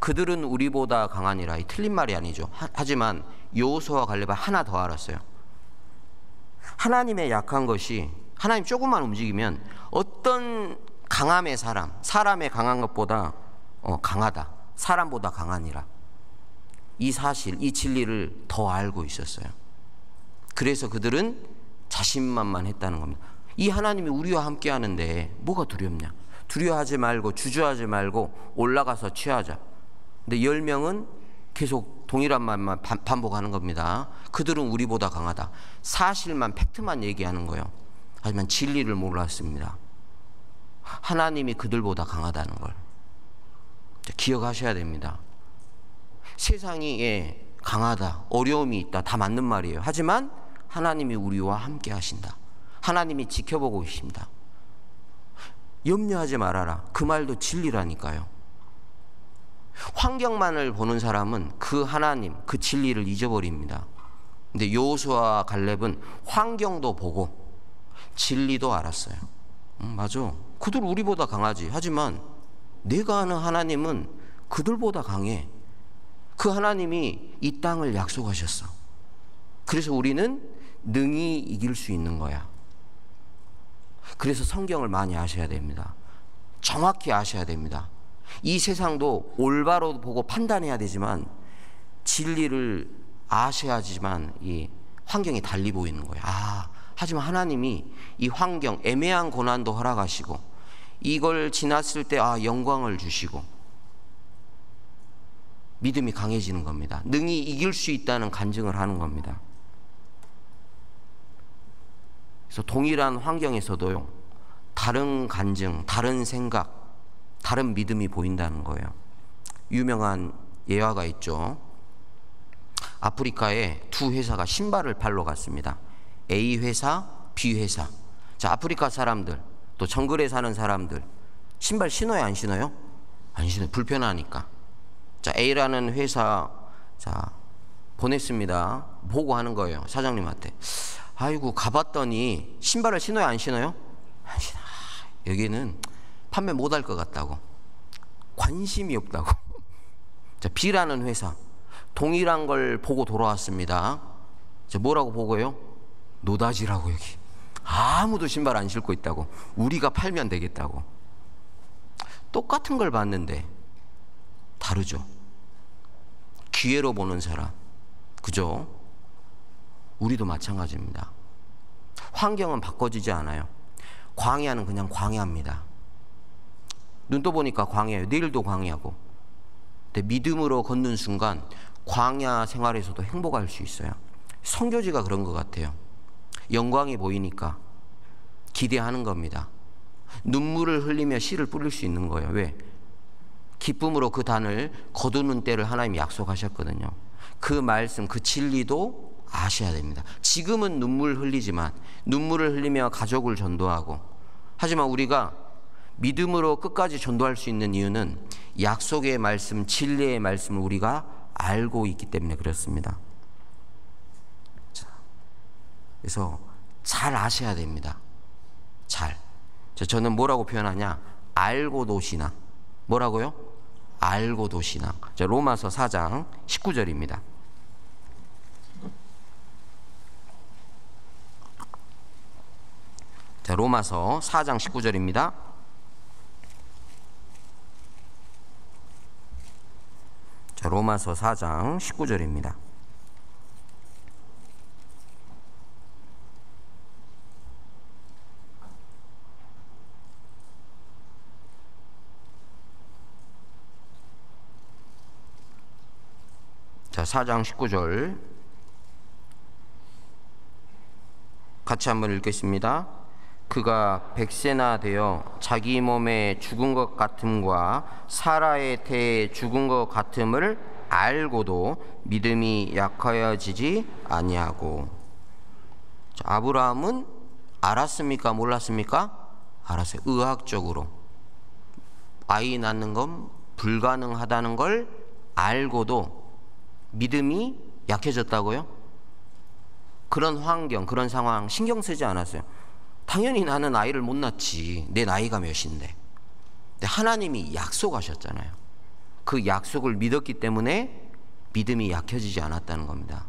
[SPEAKER 1] 그들은 우리보다 강하니라. 이 틀린 말이 아니죠. 하지만 여호수아와 갈렙은 하나 더 알았어요. 하나님의 약한 것이, 하나님 조금만 움직이면 어떤 강함의 사람의 강한 것보다 강하다. 사람보다 강하니라. 이 사실, 이 진리를 더 알고 있었어요. 그래서 그들은 자신만만했다는 겁니다. 이 하나님이 우리와 함께 하는데 뭐가 두렵냐? 두려워하지 말고 주저하지 말고 올라가서 취하자. 근데 10명은 계속 동일한 말만 반복하는 겁니다. 그들은 우리보다 강하다. 사실만, 팩트만 얘기하는 거예요. 하지만 진리를 몰랐습니다. 하나님이 그들보다 강하다는 걸 기억하셔야 됩니다. 세상이 강하다, 어려움이 있다, 다 맞는 말이에요. 하지만 하나님이 우리와 함께 하신다. 하나님이 지켜보고 계십니다. 염려하지 말아라. 그 말도 진리라니까요. 환경만을 보는 사람은 그 하나님, 그 진리를 잊어버립니다. 근데 여호수아와 갈렙은 환경도 보고 진리도 알았어요. 맞아. 그들 우리보다 강하지. 하지만 내가 아는 하나님은 그들보다 강해. 그 하나님이 이 땅을 약속하셨어. 그래서 우리는 능히 이길 수 있는 거야. 그래서 성경을 많이 아셔야 됩니다. 정확히 아셔야 됩니다. 이 세상도 올바로 보고 판단해야 되지만 진리를 아셔야지만 이 환경이 달리 보이는 거예요. 하지만 하나님이 이 환경, 애매한 고난도 허락하시고 이걸 지났을 때 영광을 주시고 믿음이 강해지는 겁니다. 능히 이길 수 있다는 간증을 하는 겁니다. 그래서 동일한 환경에서도요, 다른 간증, 다른 생각, 다른 믿음이 보인다는 거예요. 유명한 예화가 있죠. 아프리카에 두 회사가 신발을 팔러 갔습니다. A 회사, B 회사. 자, 아프리카 사람들, 또 정글에 사는 사람들 신발 신어요, 안 신어요? 안 신어요. 불편하니까. 자, A라는 회사 보냈습니다. 보고하는 거예요, 사장님한테. 아이고, 가봤더니 신발을 신어요, 안 신어요? 안 신어. 여기는 판매 못할 것 같다고, 관심이 없다고. 자, B라는 회사 동일한 걸 보고 돌아왔습니다. 자, 뭐라고 보고요? 노다지라고. 여기 아무도 신발 안 신고 있다고. 우리가 팔면 되겠다고. 똑같은 걸 봤는데 다르죠. 기회로 보는 사람, 그죠? 우리도 마찬가지입니다. 환경은 바꿔지지 않아요. 광야는 그냥 광야입니다. 눈 떠보니까 광야예요. 내일도 광야고. 근데 믿음으로 걷는 순간 광야 생활에서도 행복할 수 있어요. 선교지가 그런 것 같아요. 영광이 보이니까 기대하는 겁니다. 눈물을 흘리며 씨를 뿌릴 수 있는 거예요. 왜? 기쁨으로 그 단을 거두는 때를 하나님이 약속하셨거든요. 그 말씀, 그 진리도 아셔야 됩니다. 지금은 눈물 흘리지만, 눈물을 흘리며 가족을 전도하고, 하지만 우리가 믿음으로 끝까지 전도할 수 있는 이유는 약속의 말씀, 진리의 말씀을 우리가 알고 있기 때문에 그렇습니다. 자, 그래서 잘 아셔야 됩니다. 잘. 저는 뭐라고 표현하냐? 알고도 신앙. 뭐라고요? 알고도 신앙. 자, 로마서 4장 19절입니다. 자, 로마서 4장 19절입니다. 자, 로마서 4장 19절입니다. 자, 4장 19절 같이 한번 읽겠습니다. 그가 백세나 되어 자기 몸에 죽은 것 같음과 사라의 태에 죽은 것 같음을 알고도 믿음이 약하여지지 아니하고. 자, 아브라함은 알았습니까? 몰랐습니까? 알았어요. 의학적으로 아이 낳는 건 불가능하다는 걸 알고도 믿음이 약해졌다고요? 그런 환경, 그런 상황 신경 쓰지 않았어요. 당연히 나는 아이를 못 낳지. 내 나이가 몇인데. 근데 하나님이 약속하셨잖아요. 그 약속을 믿었기 때문에 믿음이 약해지지 않았다는 겁니다.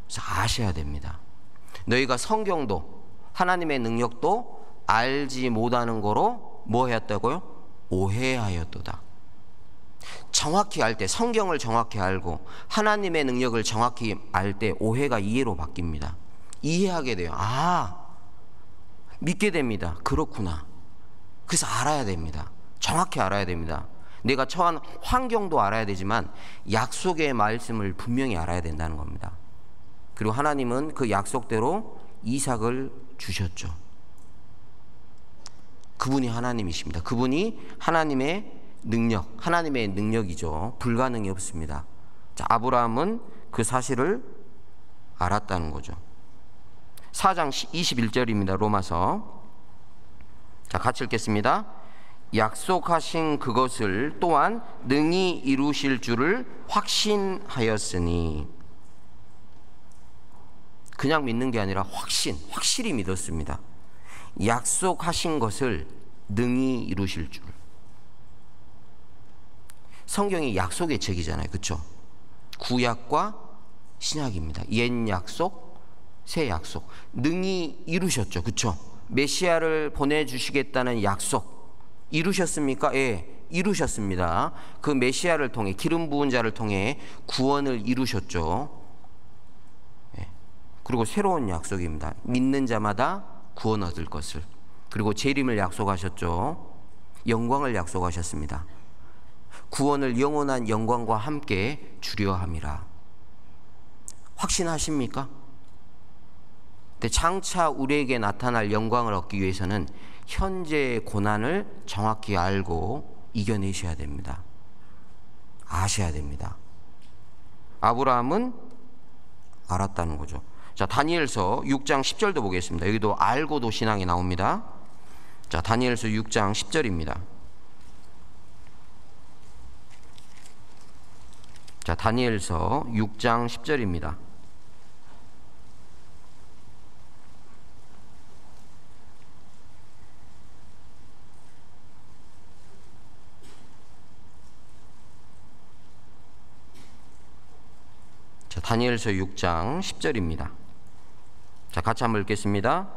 [SPEAKER 1] 그래서 아셔야 됩니다. 너희가 성경도 하나님의 능력도 알지 못하는 거로 뭐 했다고요? 오해하였도다. 정확히 알 때, 성경을 정확히 알고 하나님의 능력을 정확히 알 때 오해가 이해로 바뀝니다. 이해하게 돼요. 아, 믿게 됩니다. 그렇구나. 그래서 알아야 됩니다. 정확히 알아야 됩니다. 내가 처한 환경도 알아야 되지만 약속의 말씀을 분명히 알아야 된다는 겁니다. 그리고 하나님은 그 약속대로 이삭을 주셨죠. 그분이 하나님이십니다. 그분이 하나님의 능력, 하나님의 능력이죠. 불가능이 없습니다. 자, 아브라함은 그 사실을 알았다는 거죠. 4장 21절입니다. 로마서. 자, 같이 읽겠습니다. 약속하신 그것을 또한 능히 이루실 줄을 확신하였으니. 그냥 믿는 게 아니라 확실히 믿었습니다. 약속하신 것을 능히 이루실 줄. 성경이 약속의 책이잖아요. 그렇죠? 구약과 신약입니다. 옛 약속, 새 약속. 능히 이루셨죠. 그렇죠? 메시아를 보내주시겠다는 약속 이루셨습니까? 예, 이루셨습니다. 그 메시아를 통해, 기름 부은 자를 통해 구원을 이루셨죠. 예. 그리고 새로운 약속입니다. 믿는 자마다 구원 얻을 것을. 그리고 재림을 약속하셨죠. 영광을 약속하셨습니다. 구원을 영원한 영광과 함께 주려 함이라. 확신하십니까? 근데 장차 우리에게 나타날 영광을 얻기 위해서는 현재의 고난을 정확히 알고 이겨내셔야 됩니다. 아셔야 됩니다. 아브라함은 알았다는 거죠. 자, 다니엘서 6장 10절도 보겠습니다. 여기도 알고도 신앙이 나옵니다. 자, 다니엘서 6장 10절입니다. 자, 다니엘서 6장 10절입니다. 자, 다니엘서 6장 10절입니다. 자, 같이 한번 읽겠습니다.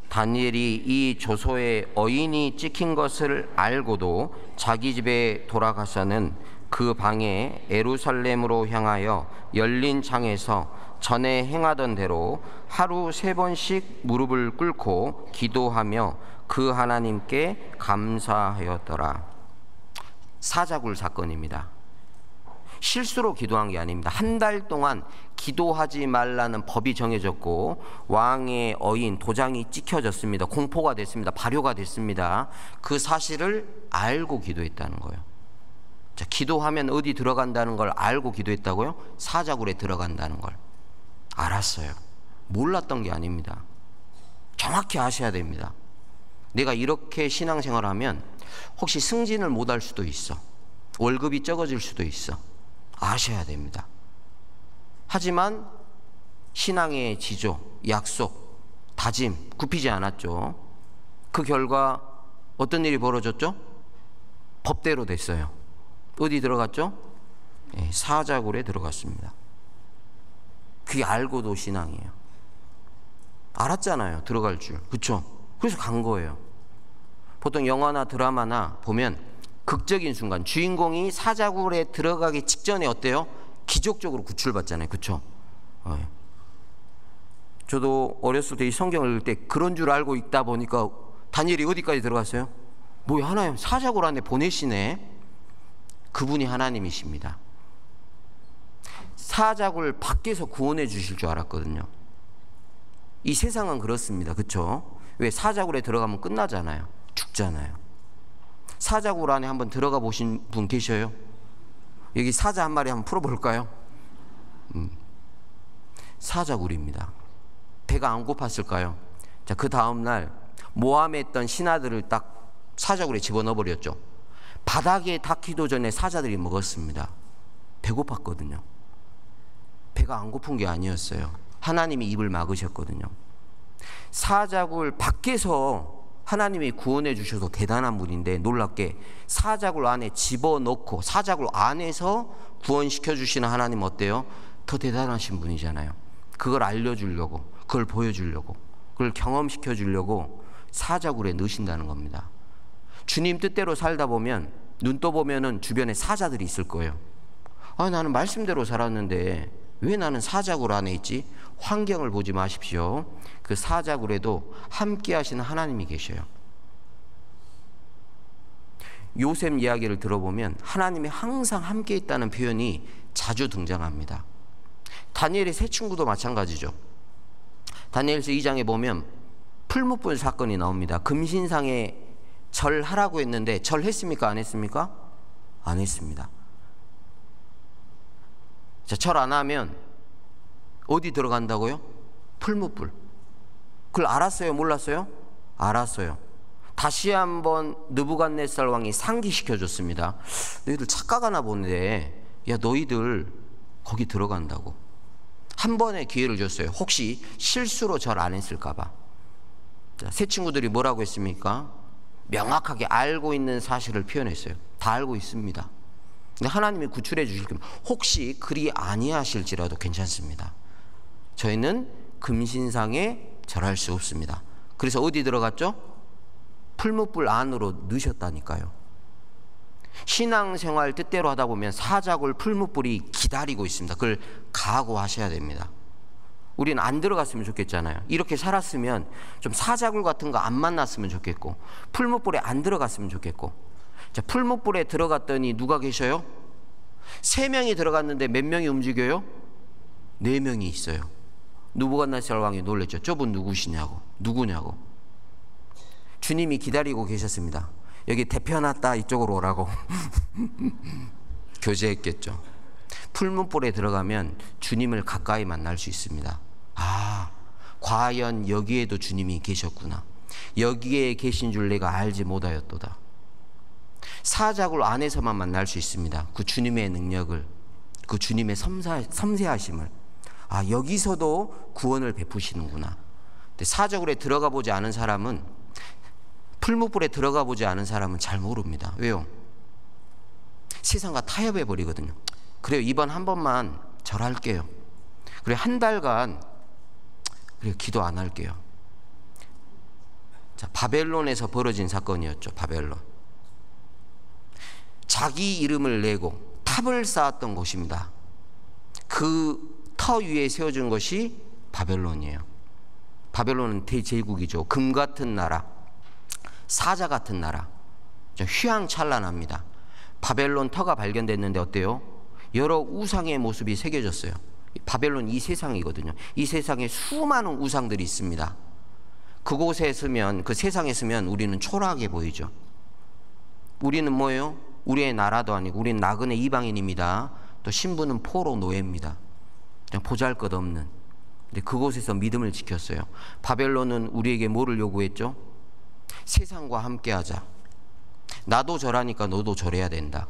[SPEAKER 1] 다니엘이 이 조서에 어인이 찍힌 것을 알고도 자기 집에 돌아가서는 그 방에 예루살렘으로 향하여 열린 창에서 전에 행하던 대로 하루 3번씩 무릎을 꿇고 기도하며 그 하나님께 감사하였더라. 사자굴 사건입니다. 실수로 기도한 게 아닙니다. 한 달 동안 기도하지 말라는 법이 정해졌고 왕의 어인 도장이 찍혀졌습니다. 공포가 됐습니다. 발효가 됐습니다. 그 사실을 알고 기도했다는 거예요. 자, 기도하면 어디 들어간다는 걸 알고 기도했다고요? 사자굴에 들어간다는 걸 알았어요. 몰랐던 게 아닙니다. 정확히 아셔야 됩니다. 내가 이렇게 신앙생활을 하면 혹시 승진을 못할 수도 있어. 월급이 적어질 수도 있어. 아셔야 됩니다. 하지만 신앙의 지조, 약속, 다짐 굽히지 않았죠. 그 결과 어떤 일이 벌어졌죠? 법대로 됐어요. 어디 들어갔죠? 사자굴에 들어갔습니다. 그게 알고도 신앙이에요. 알았잖아요. 들어갈 줄. 그렇죠? 그래서 간 거예요. 보통 영화나 드라마나 보면 극적인 순간 주인공이 사자굴에 들어가기 직전에 어때요? 기적적으로 구출받잖아요. 그렇죠? 저도 어렸을 때 이 성경을 읽을 때 그런 줄 알고 있다 보니까 다니엘이 어디까지 들어갔어요? 뭐야, 하나님 사자굴 안에 보내시네. 그분이 하나님이십니다. 사자굴 밖에서 구원해 주실 줄 알았거든요. 이 세상은 그렇습니다. 그렇죠? 왜? 사자굴에 들어가면 끝나잖아요. 죽잖아요. 사자굴 안에 한번 들어가 보신 분 계셔요? 여기 사자 한 마리 한번 풀어볼까요? 사자굴입니다. 배가 안 고팠을까요? 자, 그 다음날 모함에 있던 신하들을 딱 사자굴에 집어넣어 버렸죠. 바닥에 닿기도 전에 사자들이 먹었습니다. 배고팠거든요. 배가 안 고픈 게 아니었어요. 하나님이 입을 막으셨거든요. 사자굴 밖에서 하나님이 구원해 주셔서 대단한 분인데 놀랍게 사자굴 안에 집어넣고 사자굴 안에서 구원시켜 주시는 하나님 어때요? 더 대단하신 분이잖아요. 그걸 알려주려고, 그걸 보여주려고, 그걸 경험시켜 주려고 사자굴에 넣으신다는 겁니다. 주님 뜻대로 살다 보면 눈 떠보면은 주변에 사자들이 있을 거예요. 아, 나는 말씀대로 살았는데 왜 나는 사자굴 안에 있지? 환경을 보지 마십시오. 그 사자굴에도 함께 하시는 하나님이 계셔요. 요셉 이야기를 들어보면 하나님이 항상 함께 있다는 표현이 자주 등장합니다. 다니엘의 세 친구도 마찬가지죠. 다니엘서 2장에 보면 풀무불 사건이 나옵니다. 금신상에 절하라고 했는데 절했습니까? 안 했습니까? 안 했습니다. 자, 절 안 하면 어디 들어간다고요? 풀무불. 그걸 알았어요? 몰랐어요? 알았어요. 다시 한번 느부갓네살 왕이 상기시켜줬습니다. 너희들 착각하나 본데, 야, 너희들 거기 들어간다고. 한 번의 기회를 줬어요. 혹시 실수로 절 안 했을까봐. 새 친구들이 뭐라고 했습니까? 명확하게 알고 있는 사실을 표현했어요. 다 알고 있습니다. 근데 하나님이 구출해 주실 겁니다. 혹시 그리 아니하실지라도 괜찮습니다. 저희는 금신상에 절할 수 없습니다. 그래서 어디 들어갔죠? 풀무불 안으로 넣으셨다니까요. 신앙생활 뜻대로 하다 보면 사자굴 풀무불이 기다리고 있습니다. 그걸 각오하셔야 됩니다. 우리는 안 들어갔으면 좋겠잖아요. 이렇게 살았으면 좀 사자굴 같은 거 안 만났으면 좋겠고 풀무불에 안 들어갔으면 좋겠고. 자, 풀무불에 들어갔더니 누가 계셔요? 3명이 들어갔는데 몇 명이 움직여요? 4명이 있어요. 느부갓네살 왕이 놀랬죠. 저분 누구시냐고. 누구냐고. 주님이 기다리고 계셨습니다. 여기 대표 놨다 이쪽으로 오라고. 교제했겠죠. 풀무불에 들어가면 주님을 가까이 만날 수 있습니다. 아, 과연 여기에도 주님이 계셨구나. 여기에 계신 줄 내가 알지 못하였도다. 사자굴 안에서만 만날 수 있습니다. 그 주님의 능력을, 그 주님의 섬세하심을. 아, 여기서도 구원을 베푸시는구나. 근데 사자굴에 들어가 보지 않은 사람은, 풀무불에 들어가 보지 않은 사람은 잘 모릅니다. 왜요? 세상과 타협해 버리거든요. 그래요, 이번 한 번만 절할게요. 그래, 한 달간 그래, 기도 안 할게요. 자, 바벨론에서 벌어진 사건이었죠. 바벨론. 자기 이름을 내고 탑을 쌓았던 곳입니다. 그 터 위에 세워진 것이 바벨론이에요. 바벨론은 대제국이죠. 금 같은 나라, 사자 같은 나라, 휘황찬란합니다. 바벨론 터가 발견됐는데 어때요? 여러 우상의 모습이 새겨졌어요. 바벨론 이 세상이거든요. 이 세상에 수많은 우상들이 있습니다. 그곳에 있으면, 그 세상에 있으면 우리는 초라하게 보이죠. 우리는 뭐예요? 우리의 나라도 아니고 우리는 나그네 이방인입니다. 또 신부는 포로 노예입니다. 그냥 보잘것없는. 근데 그곳에서 믿음을 지켰어요. 바벨론은 우리에게 뭐를 요구했죠? 세상과 함께하자. 나도 저라니까 너도 저래야 된다.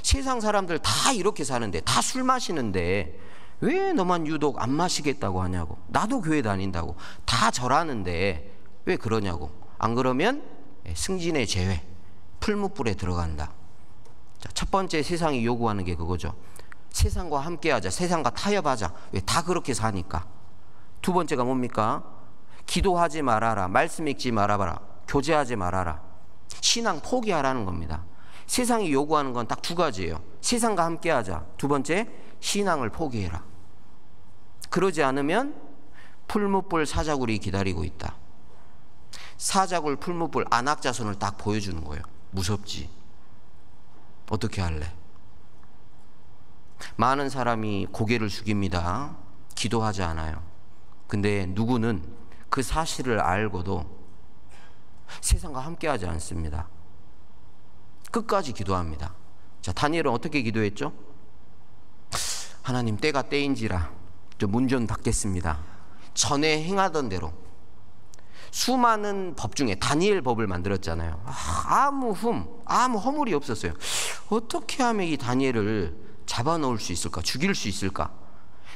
[SPEAKER 1] 세상 사람들 다 이렇게 사는데, 다 술 마시는데 왜 너만 유독 안 마시겠다고 하냐고. 나도 교회 다닌다고. 다 저라는데 왜 그러냐고. 안 그러면 승진의 제회, 풀무불에 들어간다. 자, 첫 번째 세상이 요구하는 게 그거죠. 세상과 함께하자. 세상과 타협하자. 왜? 다 그렇게 사니까. 두 번째가 뭡니까? 기도하지 말아라. 말씀 읽지 말아라. 교제하지 말아라. 신앙 포기하라는 겁니다. 세상이 요구하는 건 딱 두 가지예요. 세상과 함께하자. 두 번째, 신앙을 포기해라. 그러지 않으면 풀무불 사자굴이 기다리고 있다. 사자굴, 풀무불, 안악자손을 딱 보여주는 거예요. 무섭지? 어떻게 할래? 많은 사람이 고개를 숙입니다. 기도하지 않아요. 근데 누구는 그 사실을 알고도 세상과 함께하지 않습니다. 끝까지 기도합니다. 자, 다니엘은 어떻게 기도했죠? 하나님, 때가 때인지라 좀 문 좀 닫겠습니다. 전에 행하던 대로. 수많은 법 중에 다니엘 법을 만들었잖아요. 아무 허물이 없었어요. 어떻게 하면 이 다니엘을 잡아놓을 수 있을까? 죽일 수 있을까?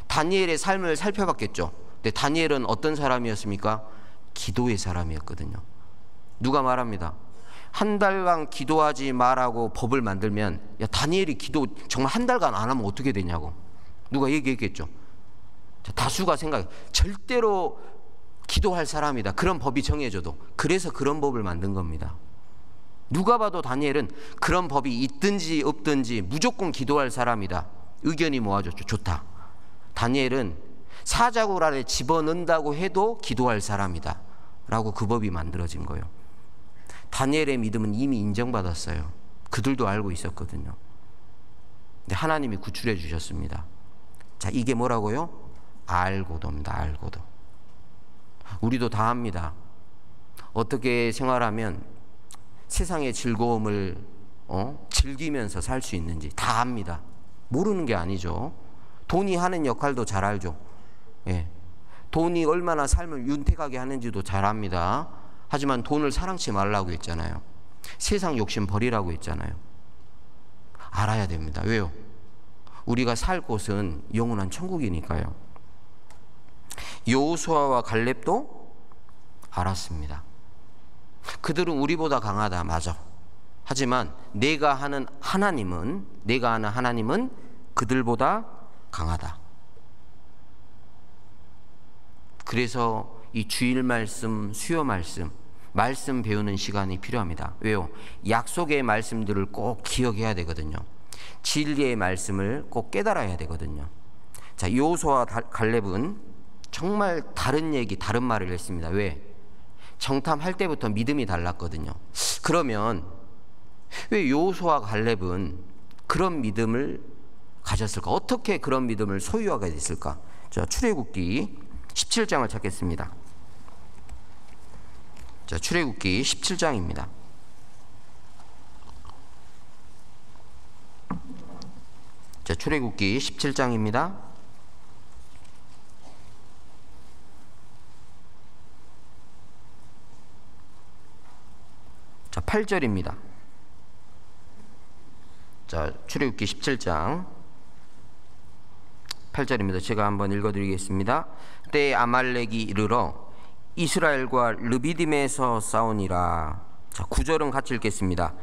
[SPEAKER 1] 다니엘의 삶을 살펴봤겠죠. 근데 다니엘은 어떤 사람이었습니까? 기도의 사람이었거든요. 누가 말합니다. 한 달간 기도하지 말라고 법을 만들면, 야, 다니엘이 기도 정말 한 달간 안 하면 어떻게 되냐고 누가 얘기했겠죠. 다수가 생각해. 절대로 기도할 사람이다. 그런 법이 정해져도. 그래서 그런 법을 만든 겁니다. 누가 봐도 다니엘은 그런 법이 있든지 없든지 무조건 기도할 사람이다. 의견이 모아졌죠. 좋다. 다니엘은 사자굴 안에 집어넣는다고 해도 기도할 사람이다 라고 그 법이 만들어진 거예요. 다니엘의 믿음은 이미 인정받았어요. 그들도 알고 있었거든요. 근데 하나님이 구출해 주셨습니다. 자, 이게 뭐라고요? 알고도입니다. 알고도. 우리도 다 합니다. 어떻게 생활하면 세상의 즐거움을 즐기면서 살 수 있는지 다 압니다. 모르는 게 아니죠. 돈이 하는 역할도 잘 알죠. 예. 돈이 얼마나 삶을 윤택하게 하는지도 잘 압니다. 하지만 돈을 사랑치 말라고 했잖아요. 세상 욕심 버리라고 했잖아요. 알아야 됩니다. 왜요? 우리가 살 곳은 영원한 천국이니까요. 여호수아와 갈렙도 알았습니다. 그들은 우리보다 강하다. 맞아. 하지만 내가 아는 하나님은 그들보다 강하다. 그래서 이 주일 말씀, 수요 말씀 배우는 시간이 필요합니다. 왜요? 약속의 말씀들을 꼭 기억해야 되거든요. 진리의 말씀을 꼭 깨달아야 되거든요. 자, 여호수아와 갈렙은 정말 다른 얘기, 다른 말을 했습니다. 왜? 정탐할 때부터 믿음이 달랐거든요. 그러면 왜 여호수아와 갈렙은 그런 믿음을 가졌을까? 어떻게 그런 믿음을 소유하게 됐을까? 자, 출애굽기 17장을 찾겠습니다. 자, 출애굽기 17장입니다. 자, 출애굽기 17장입니다. 자, 8절입니다. 자, 출애굽기 17장 8절입니다. 제가 한번 읽어드리겠습니다. 때에 아말렉이 이르러 이스라엘과 르비딤에서 싸우니라. 자, 9절은 같이 읽겠습니다.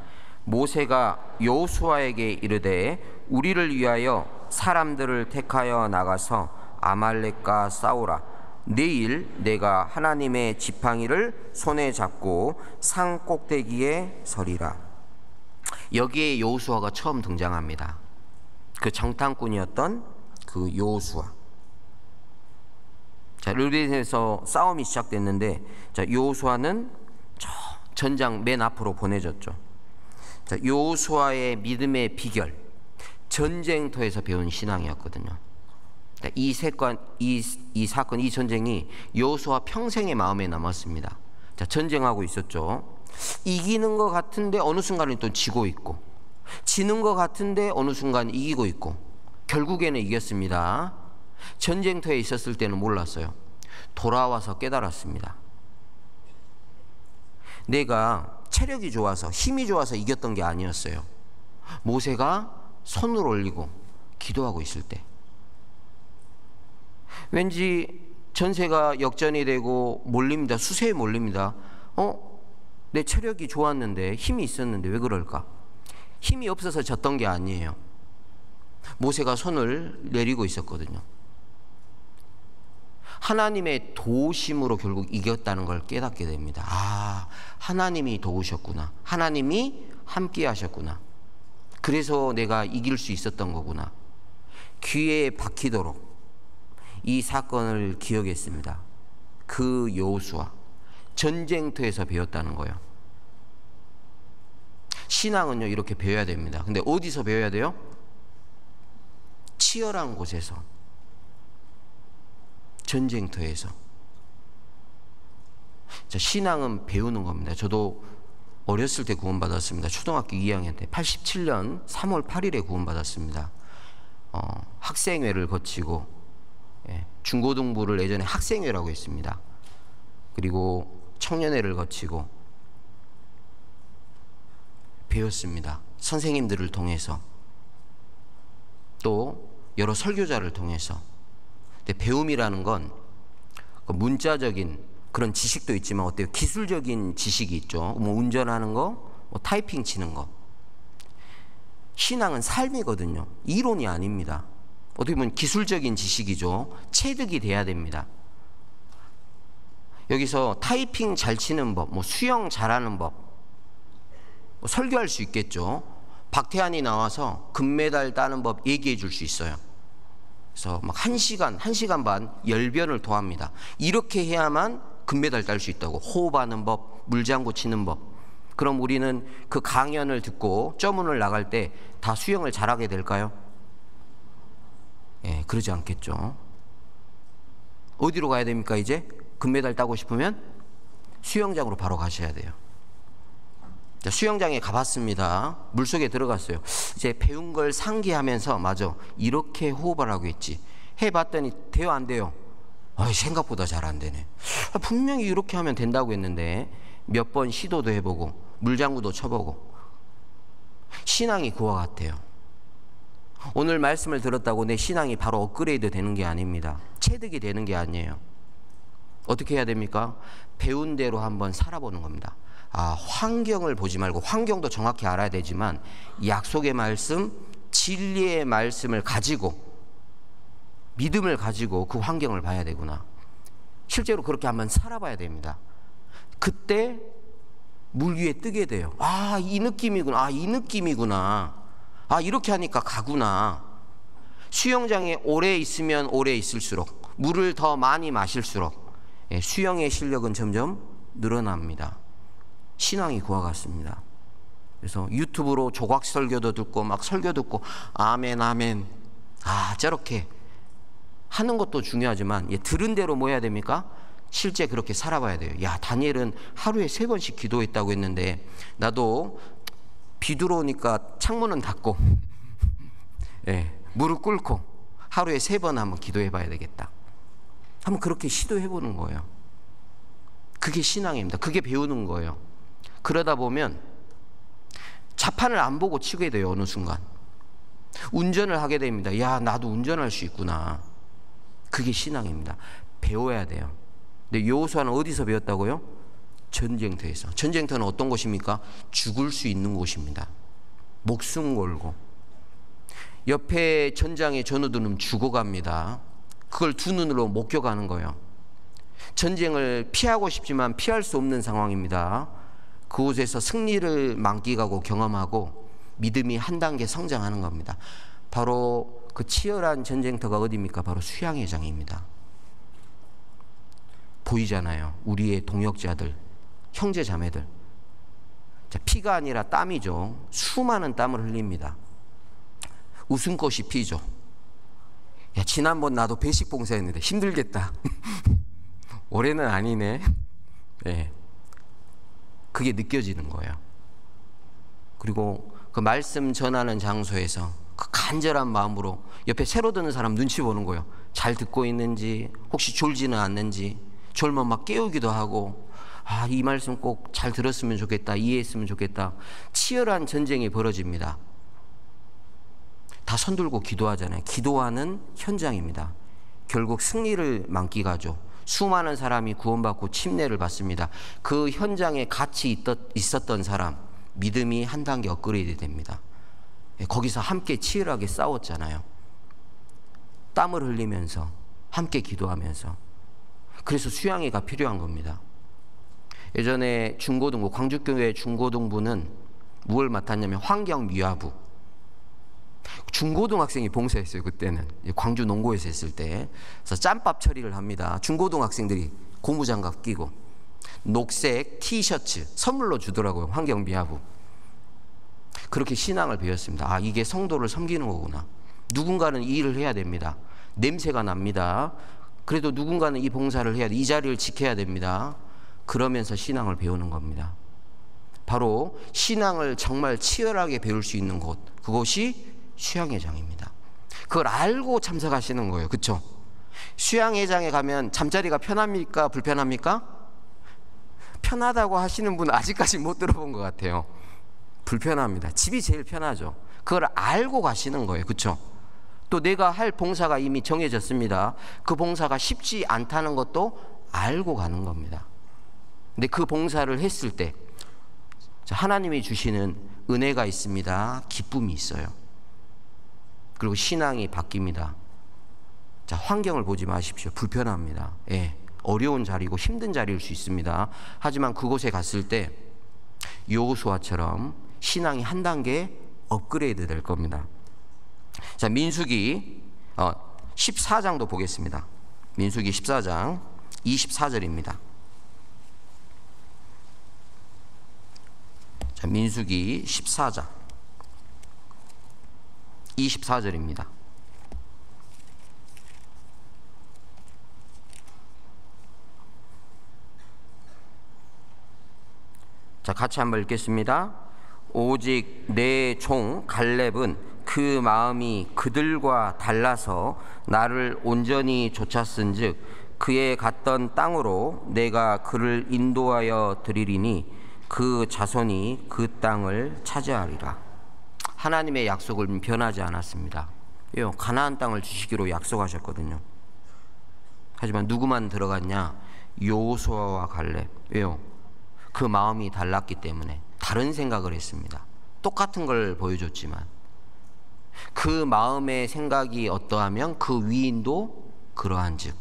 [SPEAKER 1] 모세가 여호수아에게 이르되 우리를 위하여 사람들을 택하여 나가서 아말렉과 싸우라. 내일 내가 하나님의 지팡이를 손에 잡고 산 꼭대기에 서리라. 여기에 여호수아가 처음 등장합니다. 그 정탐꾼이었던 그 여호수아. 자, 르비딤에서 싸움이 시작됐는데, 자, 여호수아는 저 전장 맨 앞으로 보내졌죠. 자, 여호수아의 믿음의 비결, 전쟁터에서 배운 신앙이었거든요. 이 사건, 이 전쟁이 여호수아 평생의 마음에 남았습니다. 자, 전쟁하고 있었죠. 이기는 것 같은데 어느 순간은 또 지고 있고, 지는 것 같은데 어느 순간 이기고 있고, 결국에는 이겼습니다. 전쟁터에 있었을 때는 몰랐어요. 돌아와서 깨달았습니다. 내가 체력이 좋아서, 힘이 좋아서 이겼던 게 아니었어요. 모세가 손을 올리고 기도하고 있을 때, 왠지 전세가 역전이 되고 몰립니다. 수세에 몰립니다. 내 체력이 좋았는데, 힘이 있었는데 왜 그럴까? 힘이 없어서 졌던 게 아니에요. 모세가 손을 내리고 있었거든요. 하나님의 도우심으로 결국 이겼다는 걸 깨닫게 됩니다. 아, 하나님이 도우셨구나. 하나님이 함께 하셨구나. 그래서 내가 이길 수 있었던 거구나. 귀에 박히도록 이 사건을 기억했습니다. 그 여호수아, 전쟁터에서 배웠다는 거예요. 신앙은요, 이렇게 배워야 됩니다. 근데 어디서 배워야 돼요? 치열한 곳에서, 전쟁터에서. 자, 신앙은 배우는 겁니다. 저도 어렸을 때 구원받았습니다. 초등학교 2학년 때 87년 3월 8일에 구원받았습니다. 학생회를 거치고, 중고등부를 예전에 학생회라고 했습니다. 그리고 청년회를 거치고 배웠습니다. 선생님들을 통해서, 또 여러 설교자를 통해서. 근데 배움이라는 건 문자적인 그런 지식도 있지만 어때요? 기술적인 지식이 있죠. 뭐 운전하는 거, 뭐 타이핑 치는 거. 신앙은 삶이거든요. 이론이 아닙니다. 어떻게 보면 기술적인 지식이죠. 체득이 돼야 됩니다. 여기서 타이핑 잘 치는 법, 뭐 수영 잘하는 법, 뭐 설교할 수 있겠죠. 박태환이 나와서 금메달 따는 법 얘기해 줄 수 있어요. 그래서 막 1시간 반 열변을 토합니다. 이렇게 해야만 금메달 딸 수 있다고. 호흡하는 법, 물장구 치는 법. 그럼 우리는 그 강연을 듣고 점문을 나갈 때 다 수영을 잘하게 될까요? 그러지 않겠죠. 어디로 가야 됩니까? 이제 금메달 따고 싶으면 수영장으로 바로 가셔야 돼요. 자, 수영장에 가봤습니다. 물속에 들어갔어요. 이제 배운 걸 상기하면서, 맞아, 이렇게 호흡을 하고 있지. 해봤더니 돼요, 안 돼요? 생각보다 잘 안 되네. 분명히 이렇게 하면 된다고 했는데 몇 번 시도도 해보고 물장구도 쳐보고. 신앙이 그와 같아요. 오늘 말씀을 들었다고 내 신앙이 바로 업그레이드 되는 게 아닙니다. 체득이 되는 게 아니에요. 어떻게 해야 됩니까? 배운 대로 한번 살아보는 겁니다. 환경을 보지 말고, 환경도 정확히 알아야 되지만 약속의 말씀, 진리의 말씀을 가지고, 믿음을 가지고 그 환경을 봐야 되구나. 실제로 그렇게 한번 살아봐야 됩니다. 그때 물 위에 뜨게 돼요. 이 느낌이구나. 이 느낌이구나. 이렇게 하니까 가구나. 수영장에 오래 있으면 오래 있을수록, 물을 더 많이 마실수록 수영의 실력은 점점 늘어납니다. 신앙이 그와 같습니다. 그래서 유튜브로 조각 설교도 듣고 막 설교 듣고 아멘 아멘, 저렇게 하는 것도 중요하지만 들은 대로 뭐 해야 됩니까? 실제 그렇게 살아봐야 돼요. 다니엘은 하루에 3번씩 기도했다고 했는데 나도 비 들어오니까 창문은 닫고 무릎 꿇고 하루에 3번 한번 기도해 봐야 되겠다. 한번 그렇게 시도해 보는 거예요. 그게 신앙입니다. 그게 배우는 거예요. 그러다 보면 자판을 안 보고 치게 돼요. 어느 순간 운전을 하게 됩니다. 나도 운전할 수 있구나. 그게 신앙입니다. 배워야 돼요. 근데 여호수아는 어디서 배웠다고요? 전쟁터에서. 전쟁터는 어떤 곳입니까? 죽을 수 있는 곳입니다. 목숨 걸고. 옆에 전장의 전우들은 죽어갑니다. 그걸 두 눈으로 목격하는 거예요. 전쟁을 피하고 싶지만 피할 수 없는 상황입니다. 그곳에서 승리를 만끽하고 경험하고 믿음이 한 단계 성장하는 겁니다. 바로 그 치열한 전쟁터가 어디입니까? 바로 수양회장입니다. 보이잖아요. 우리의 동역자들, 형제 자매들. 피가 아니라 땀이죠. 수많은 땀을 흘립니다. 웃음꽃이 피죠. 야, 지난번 나도 배식 봉사했는데 힘들겠다. 올해는 아니네. 네. 그게 느껴지는 거예요. 그리고 그 말씀 전하는 장소에서 그 간절한 마음으로 옆에 새로 듣는 사람 눈치 보는 거예요. 잘 듣고 있는지, 혹시 졸지는 않는지. 졸면 막 깨우기도 하고, 아, 이 말씀 꼭 잘 들었으면 좋겠다, 이해했으면 좋겠다. 치열한 전쟁이 벌어집니다. 다 손들고 기도하잖아요. 기도하는 현장입니다. 결국 승리를 만끽하죠. 수많은 사람이 구원받고 침례를 받습니다. 그 현장에 같이 있었던 사람, 믿음이 한 단계 업그레이드 됩니다. 거기서 함께 치열하게 싸웠잖아요. 땀을 흘리면서 함께 기도하면서. 그래서 수양회가 필요한 겁니다. 예전에 중고등부, 광주교회 중고등부는 무엇을 맡았냐면 환경미화부. 중고등학생이 봉사했어요. 그때는 광주 농고에서 했을 때. 그래서 짬밥 처리를 합니다. 중고등학생들이 고무장갑 끼고 녹색 티셔츠 선물로 주더라고요. 환경미화부. 그렇게 신앙을 배웠습니다. 아, 이게 성도를 섬기는 거구나. 누군가는 이 일을 해야 됩니다. 냄새가 납니다. 그래도 누군가는 이 봉사를 해야 돼. 이 자리를 지켜야 됩니다. 그러면서 신앙을 배우는 겁니다. 바로 신앙을 정말 치열하게 배울 수 있는 곳, 그곳이 수양회장입니다. 그걸 알고 참석하시는 거예요. 그렇죠? 수양회장에 가면 잠자리가 편합니까? 불편합니까? 편하다고 하시는 분은 아직까지 못 들어본 것 같아요. 불편합니다. 집이 제일 편하죠. 그걸 알고 가시는 거예요. 그렇죠? 또 내가 할 봉사가 이미 정해졌습니다. 그 봉사가 쉽지 않다는 것도 알고 가는 겁니다. 근데 그 봉사를 했을 때 하나님이 주시는 은혜가 있습니다. 기쁨이 있어요. 그리고 신앙이 바뀝니다. 자, 환경을 보지 마십시오. 불편합니다. 예, 어려운 자리고 힘든 자리일 수 있습니다. 하지만 그곳에 갔을 때 여호수아처럼 신앙이 한 단계 업그레이드 될 겁니다. 자, 민수기 14장도 보겠습니다. 민수기 14장 24절입니다. 자, 민수기 14장 24절입니다. 자, 같이 한번 읽겠습니다. 오직 내 종 갈렙은 그 마음이 그들과 달라서 나를 온전히 좇았은즉 그의 갔던 땅으로 내가 그를 인도하여 드리리니 그 자손이 그 땅을 차지하리라. 하나님의 약속은 변하지 않았습니다. 왜요? 가나안 땅을 주시기로 약속하셨거든요. 하지만 누구만 들어갔냐? 여호수아와 갈렙. 왜요? 그 마음이 달랐기 때문에 다른 생각을 했습니다. 똑같은 걸 보여줬지만 그 마음의 생각이 어떠하면 그 위인도 그러한즉.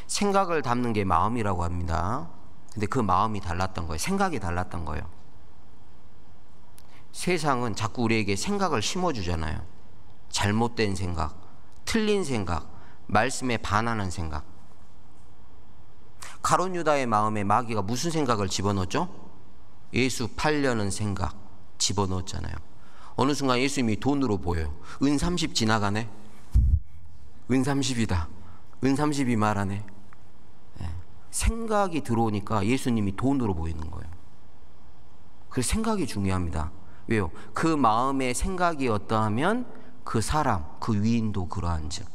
[SPEAKER 1] 생각을 담는 게 마음이라고 합니다. 근데 그 마음이 달랐던 거예요. 생각이 달랐던 거예요. 세상은 자꾸 우리에게 생각을 심어주잖아요. 잘못된 생각, 틀린 생각, 말씀에 반하는 생각. 가룟 유다의 마음에 마귀가 무슨 생각을 집어넣었죠? 예수 팔려는 생각 집어넣었잖아요. 어느 순간 예수님이 돈으로 보여요. 은 30 지나가네. 은 30이다. 은 30이 말하네. 생각이 들어오니까 예수님이 돈으로 보이는 거예요. 그래서 생각이 중요합니다. 왜요? 그 마음의 생각이 어떠하면 그 사람, 그 위인도 그러한즉.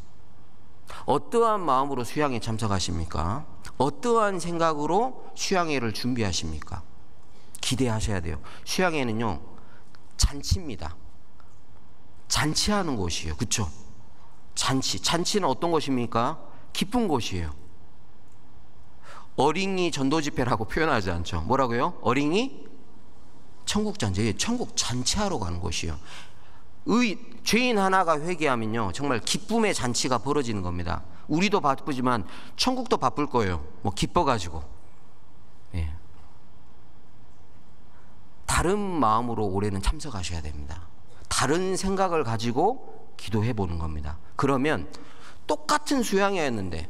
[SPEAKER 1] 어떠한 마음으로 수양에 참석하십니까? 어떠한 생각으로 수양회를 준비하십니까? 기대하셔야 돼요. 수양회는요, 잔치입니다. 잔치하는 곳이에요. 그렇죠? 잔치는 어떤 곳입니까? 기쁜 곳이에요. 어린이 전도집회라고 표현하지 않죠. 뭐라고요? 어린이 천국잔치. 천국 잔치하러 가는 곳이에요. 죄인 하나가 회개하면요, 정말 기쁨의 잔치가 벌어지는 겁니다. 우리도 바쁘지만 천국도 바쁠 거예요. 뭐 기뻐가지고. 예. 다른 마음으로 올해는 참석하셔야 됩니다. 다른 생각을 가지고 기도해 보는 겁니다. 그러면 똑같은 수양회였는데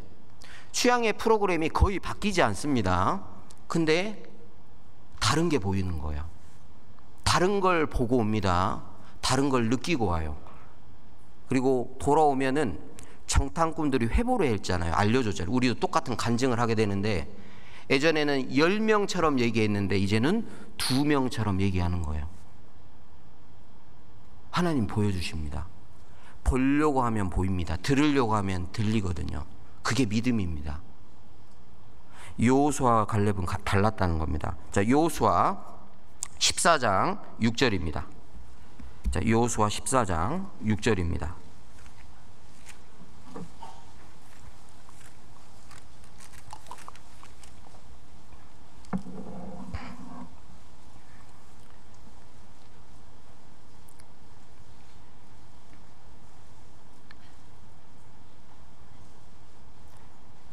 [SPEAKER 1] 수양회 프로그램이 거의 바뀌지 않습니다. 근데 다른 게 보이는 거예요. 다른 걸 보고 옵니다. 다른 걸 느끼고 와요. 그리고 돌아오면은 정탐꾼들이 회보를 했잖아요. 알려줬잖아요. 우리도 똑같은 간증을 하게 되는데, 예전에는 10명처럼 얘기했는데 이제는 2명처럼 얘기하는 거예요. 하나님 보여주십니다. 보려고 하면 보입니다. 들으려고 하면 들리거든요. 그게 믿음입니다. 여호수아와 갈렙은 달랐다는 겁니다. 자, 여호수아 14장 6절입니다. 자, 여호수아 14장 6절입니다.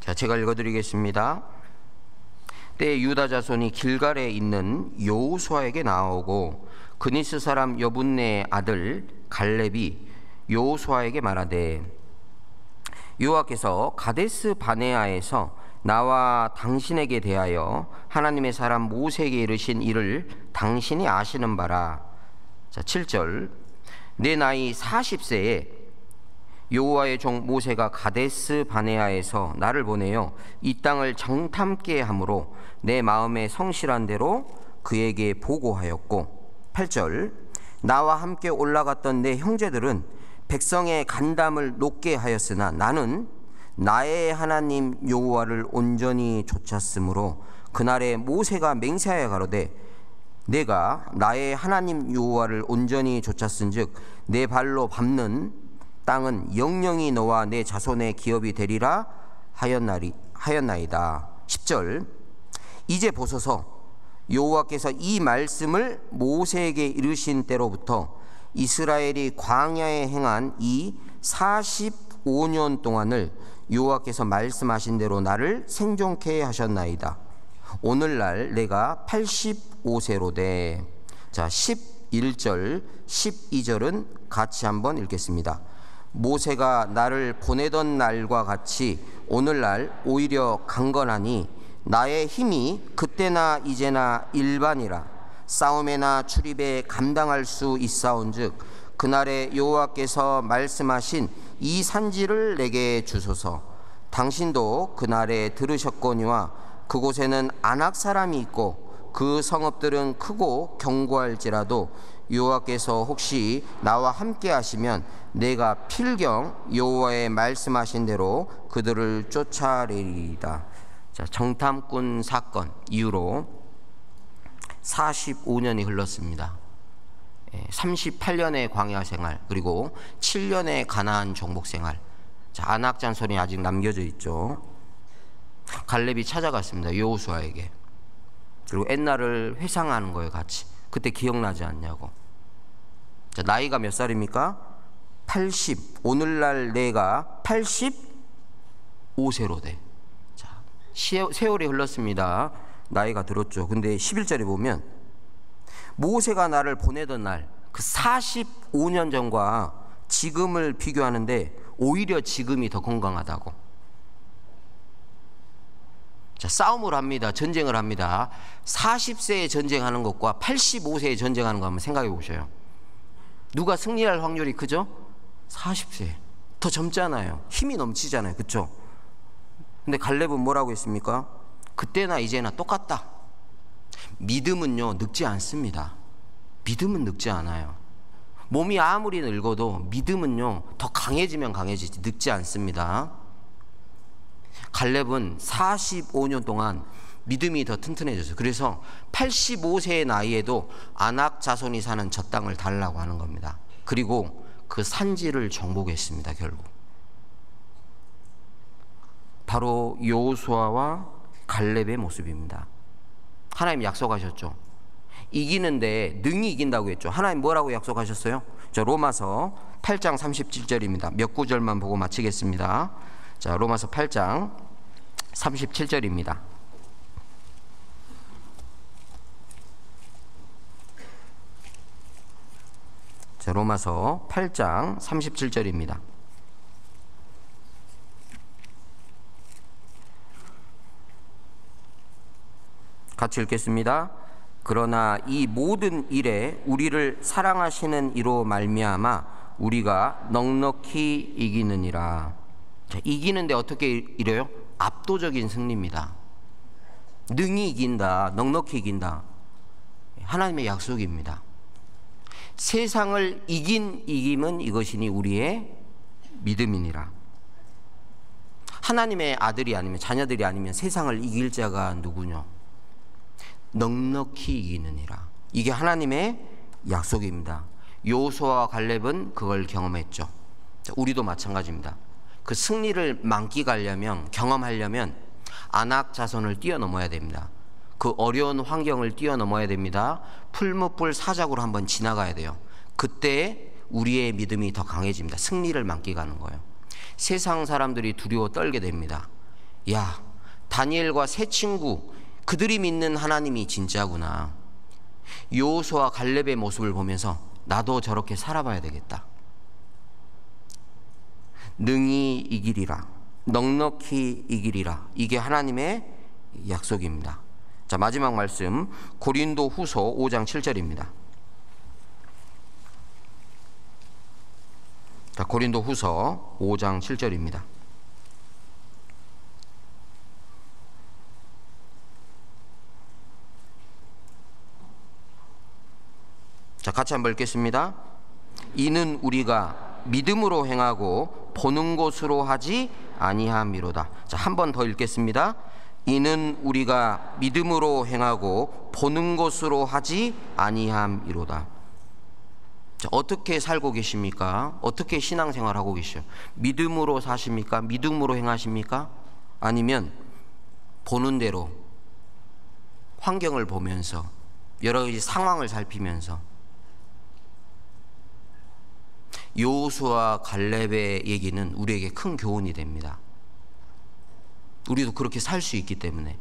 [SPEAKER 1] 자, 제가 읽어드리겠습니다. 때에 유다 자손이 길갈에 있는 여호수아에게 나오고 그니스 사람 여분네의 아들 갈렙이 여호수아에게 말하되, 여호와께서 가데스 바네아에서 나와 당신에게 대하여 하나님의 사람 모세에게 이르신 일을 당신이 아시는 바라. 자, 7절. 내 나이 40세에 여호와의 종 모세가 가데스 바네아에서 나를 보내어 이 땅을 정탐케 함으로 내 마음에 성실한 대로 그에게 보고하였고, 8절. 나와 함께 올라갔던 내 형제들은 백성의 간담을 높게 하였으나 나는 나의 하나님 여호와를 온전히 좇았으므로 그날에 모세가 맹세하여 가로되, 내가 나의 하나님 여호와를 온전히 좇았은즉 내 발로 밟는 땅은 영영이 너와 내 자손의 기업이 되리라 하였나이다. 10절. 이제 보소서, 여호와께서 이 말씀을 모세에게 이르신 때로부터 이스라엘이 광야에 행한 이 45년 동안을 여호와께서 말씀하신 대로 나를 생존케 하셨나이다. 오늘날 내가 85세로되. 자, 11절 12절은 같이 한번 읽겠습니다. 모세가 나를 보내던 날과 같이 오늘날 오히려 강건하니 나의 힘이 그때나 이제나 일반이라 싸움에나 출입에 감당할 수 있사온즉 그날에 여호와께서 말씀하신 이 산지를 내게 주소서. 당신도 그날에 들으셨거니와 그곳에는 아낙 사람이 있고 그 성읍들은 크고 견고할지라도 여호와께서 혹시 나와 함께 하시면 내가 필경 여호와의 말씀하신 대로 그들을 쫓아내리이다. 자, 정탐꾼 사건 이후로 45년이 흘렀습니다. 38년의 광야 생활, 그리고 7년의 가나안 정복 생활. 자, 아낙 잔손이 아직 남겨져 있죠. 갈렙이 찾아갔습니다. 여호수아에게. 그리고 옛날을 회상하는 거예요, 같이. 그때 기억나지 않냐고. 자, 나이가 몇 살입니까? 80. 오늘날 내가 85세로 돼. 자, 세월이 흘렀습니다. 나이가 들었죠. 근데 11절에 보면 모세가 나를 보내던 날, 그 45년 전과 지금을 비교하는데 오히려 지금이 더 건강하다고. 자, 싸움을 합니다. 전쟁을 합니다. 40세에 전쟁하는 것과 85세에 전쟁하는 거 한번 생각해 보셔요. 누가 승리할 확률이 크죠? 40세. 더 젊잖아요. 힘이 넘치잖아요. 그렇죠? 근데 갈렙은 뭐라고 했습니까? 그때나 이제나 똑같다. 믿음은요, 늙지 않습니다. 믿음은 늙지 않아요. 몸이 아무리 늙어도 믿음은요, 더 강해지면 강해지지 늙지 않습니다. 갈렙은 45년 동안 믿음이 더 튼튼해졌어요. 그래서 85세의 나이에도 아낙 자손이 사는 저 땅을 달라고 하는 겁니다. 그리고 그 산지를 정복했습니다. 결국 바로 여호수아와 갈렙의 모습입니다. 하나님 약속하셨죠. 이기는데 능히 이긴다고 했죠. 하나님 뭐라고 약속하셨어요? 자, 로마서 8장 37절입니다. 몇 구절만 보고 마치겠습니다. 자, 로마서 8장 37절입니다. 자, 로마서 8장 37절입니다. 같이 읽겠습니다. 그러나 이 모든 일에 우리를 사랑하시는 이로 말미암아 우리가 넉넉히 이기느니라. 자, 이기는데 어떻게 이래요? 압도적인 승리입니다. 능히 이긴다, 넉넉히 이긴다. 하나님의 약속입니다. 세상을 이긴 이김은 이것이니 우리의 믿음이니라. 하나님의 아들이 아니면 자녀들이 아니면 세상을 이길 자가 누구냐? 넉넉히 이기느니라. 이게 하나님의 약속입니다. 여호수아와 갈렙은 그걸 경험했죠. 우리도 마찬가지입니다. 그 승리를 만끽하려면, 경험하려면 안악 자손을 뛰어넘어야 됩니다. 그 어려운 환경을 뛰어넘어야 됩니다. 풀무불 사작으로 한번 지나가야 돼요. 그때 우리의 믿음이 더 강해집니다. 승리를 만끽하는 거예요. 세상 사람들이 두려워 떨게 됩니다. 야, 다니엘과 세 친구, 그들이 믿는 하나님이 진짜구나. 여호수아 갈렙의 모습을 보면서 나도 저렇게 살아봐야 되겠다. 능히 이기리라, 넉넉히 이기리라. 이게 하나님의 약속입니다. 자, 마지막 말씀 고린도 후서 5장 7절입니다. 자, 고린도 후서 5장 7절입니다. 자, 같이 한번 읽겠습니다. 이는 우리가 믿음으로 행하고 보는 것으로 하지 아니함이로다. 자, 한 번 더 읽겠습니다. 이는 우리가 믿음으로 행하고 보는 것으로 하지 아니함이로다. 자, 어떻게 살고 계십니까? 어떻게 신앙생활하고 계셔요? 믿음으로 사십니까? 믿음으로 행하십니까? 아니면 보는 대로 환경을 보면서 여러 가지 상황을 살피면서 여호수아 갈렙의 얘기는 우리에게 큰 교훈이 됩니다. 우리도 그렇게 살 수 있기 때문에.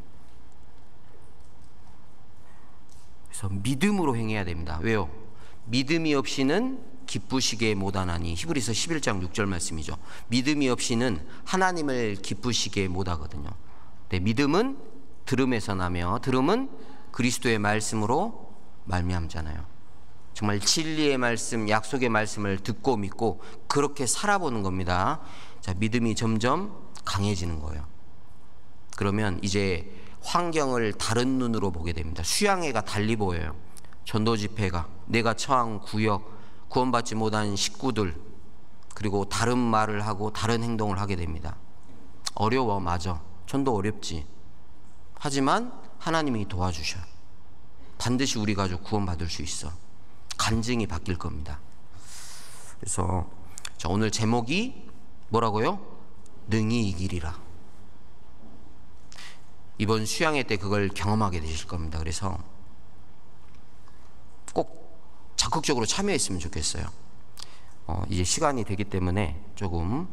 [SPEAKER 1] 그래서 믿음으로 행해야 됩니다. 왜요? 믿음이 없이는 기쁘시게 못하나니. 히브리서 11장 6절 말씀이죠. 믿음이 없이는 하나님을 기쁘시게 못하거든요. 네, 믿음은 들음에서 나며 들음은 그리스도의 말씀으로 말미암잖아요. 정말 진리의 말씀, 약속의 말씀을 듣고 믿고 그렇게 살아보는 겁니다. 자, 믿음이 점점 강해지는 거예요. 그러면 이제 환경을 다른 눈으로 보게 됩니다. 수양회가 달리 보여요. 전도 집회가, 내가 처한 구역, 구원받지 못한 식구들, 그리고 다른 말을 하고 다른 행동을 하게 됩니다. 어려워, 맞아. 전도 어렵지. 하지만 하나님이 도와주셔. 반드시 우리 가족 구원받을 수 있어. 간증이 바뀔 겁니다. 그래서 자, 오늘 제목이 뭐라고요? 능히 이기리라. 이번 수양회 때 그걸 경험하게 되실 겁니다. 그래서 꼭 적극적으로 참여했으면 좋겠어요. 이제 시간이 되기 때문에 조금